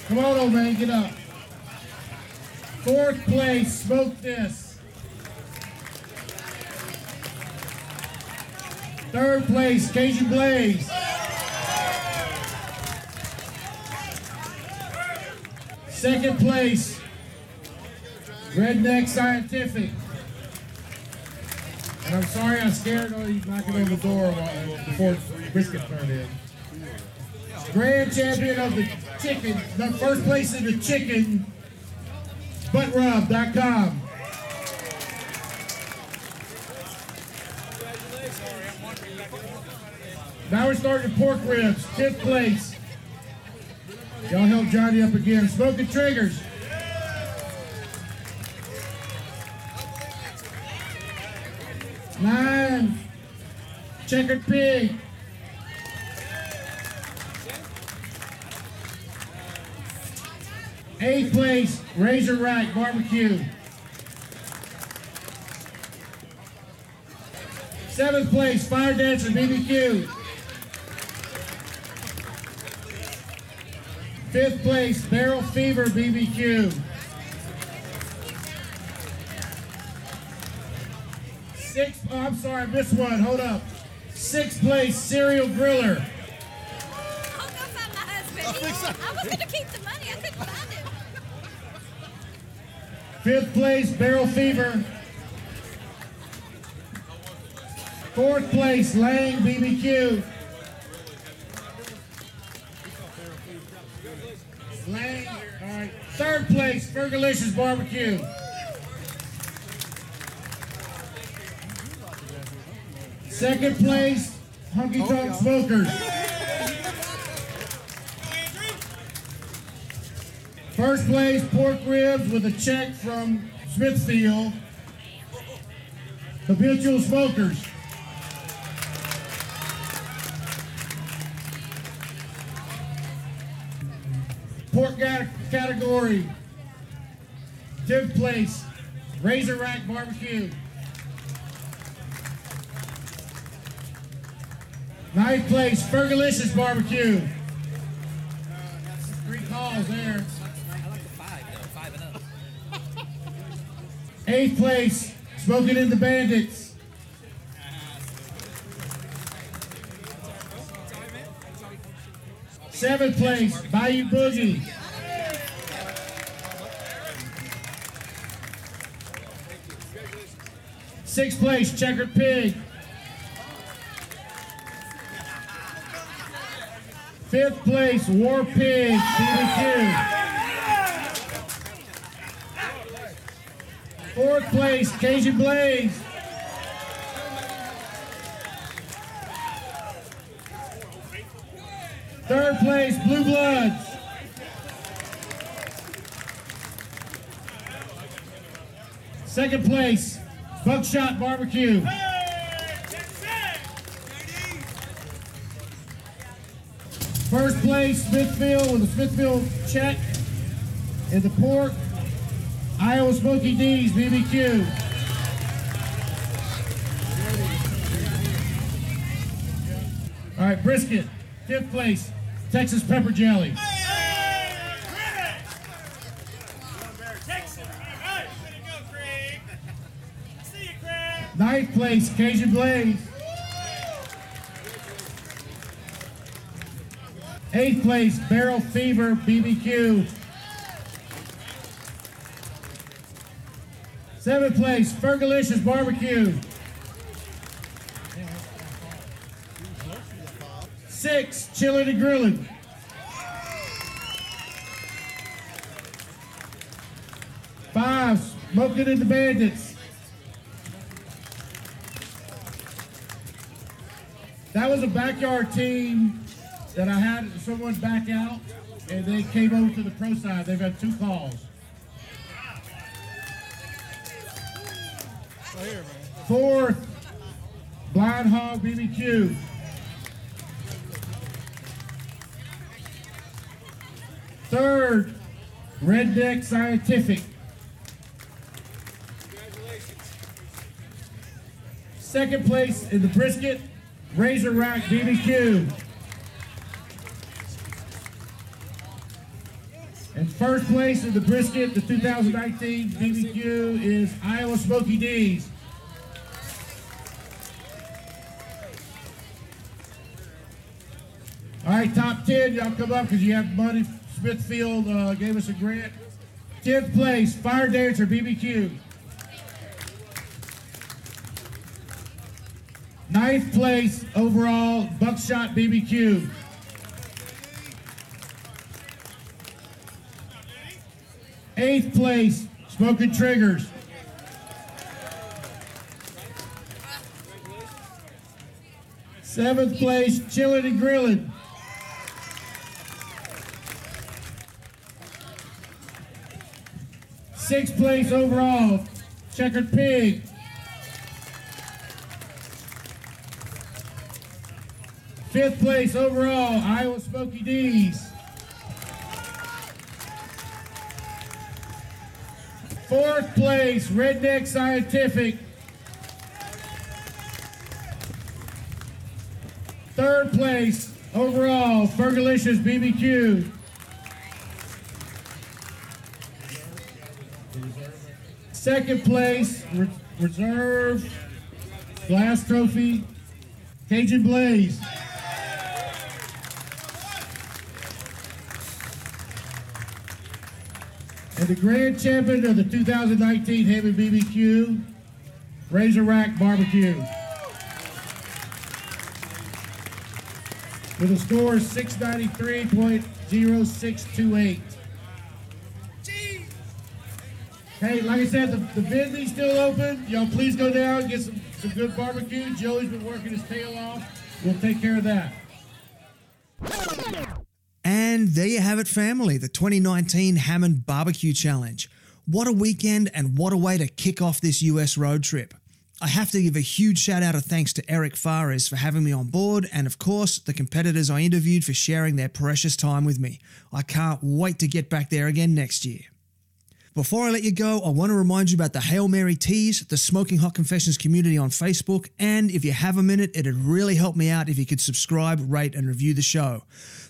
Come on, old man, get up. 4th place, Smoke This. 3rd place, Cajun Blaze. 2nd place, Redneck Scientific. And I'm sorry I scared you knocking on the door before brisket turned in. Grand champion of the chicken, the first place in the chicken, buttrub.com. Now we're starting pork ribs, 5th place. Y'all help Johnny up again. Smoking Triggers. Nine, Checkered Pig. 8th place, Razor Rack Barbecue. 7th place, Fire Dancer BBQ. 5th place, Barrel Fever BBQ. 6th, oh, I'm sorry, I missed one, hold up. 6th place, Cereal Griller. I'll go find my husband. I was going to keep the money, I couldn't find it. 5th place, Barrel Fever. 4th place, Lang BBQ. Lang, all right. 3rd place, Fergalicious Barbecue. 2nd place, Hunky Tonk Smokers. 1st place, Pork Ribs with a check from Smithfield. Habitual Smokers. Pork category, 10th place, Razor Rack Barbecue. 9th place, Fergalicious Barbecue. 3 calls there. 8th place, Smoking in the Bandits. 7th place, Bayou Boogie. 6th place, Checkered Pig. 5th place, War Pig BBQ. 4th place, Cajun Blaze. 3rd place, Blue Bloods. 2nd place, Buckshot Barbecue. 1st place, Smithfield with a Smithfield check. And the pork, Iowa Smoky D's BBQ. All right, brisket, 5th place, Texas Pepper Jelly. 9th place, Cajun Blaze. 8th place, Barrel Fever BBQ. 7th place, Fergalicious Barbecue. 6, chilling and grilling. 5, smoking in the bandits. That was a backyard team that I had someone back out, and they came over to the pro side. They've had 2 calls. 4th, Blind Hog BBQ. 3rd, Redneck Scientific. 2nd place in the brisket, Razor Rack BBQ. And 1st place in the brisket, the 2019 BBQ, is Iowa Smoky D's. All right, top 10, y'all come up because you have money. Smithfield gave us a grant. 10th place, Fire Dancer BBQ. 9th place overall, Buckshot BBQ. 8th place, Smoking Triggers. 7th place, Chillin' and Grillin'. 6th place overall, Checkered Pig. 5th place overall, Iowa Smoky D's. 4th place, Redneck Scientific. 3rd place overall, Fergalicious BBQ. 2nd place, Reserve Glass Trophy, Cajun Blaze. And the grand champion of the 2019 Hammond BBQ, Razor Rack Barbecue. With a score of 693.0628. Hey, like I said, the vending's still open. Y'all please go down and get some good barbecue. Joey's been working his tail off. We'll take care of that. And there you have it, family, the 2019 Hammond Barbecue Challenge. What a weekend and what a way to kick off this US road trip. I have to give a huge shout out of thanks to Eric Fares for having me on board, and of course the competitors I interviewed for sharing their precious time with me. I can't wait to get back there again next year. Before I let you go, I want to remind you about the Hail Mary Teas, the Smoking Hot Confessions community on Facebook, and if you have a minute, it'd really help me out if you could subscribe, rate, and review the show.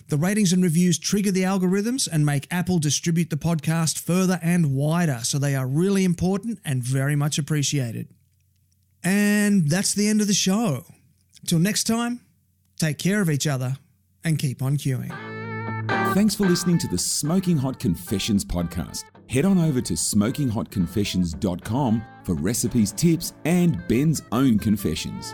The ratings and reviews trigger the algorithms and make Apple distribute the podcast further and wider, so they are really important and very much appreciated. And that's the end of the show. Till next time, take care of each other and keep on queuing. Thanks for listening to the Smoking Hot Confessions podcast. Head on over to smokinghotconfessions.com for recipes, tips, and Ben's own confessions.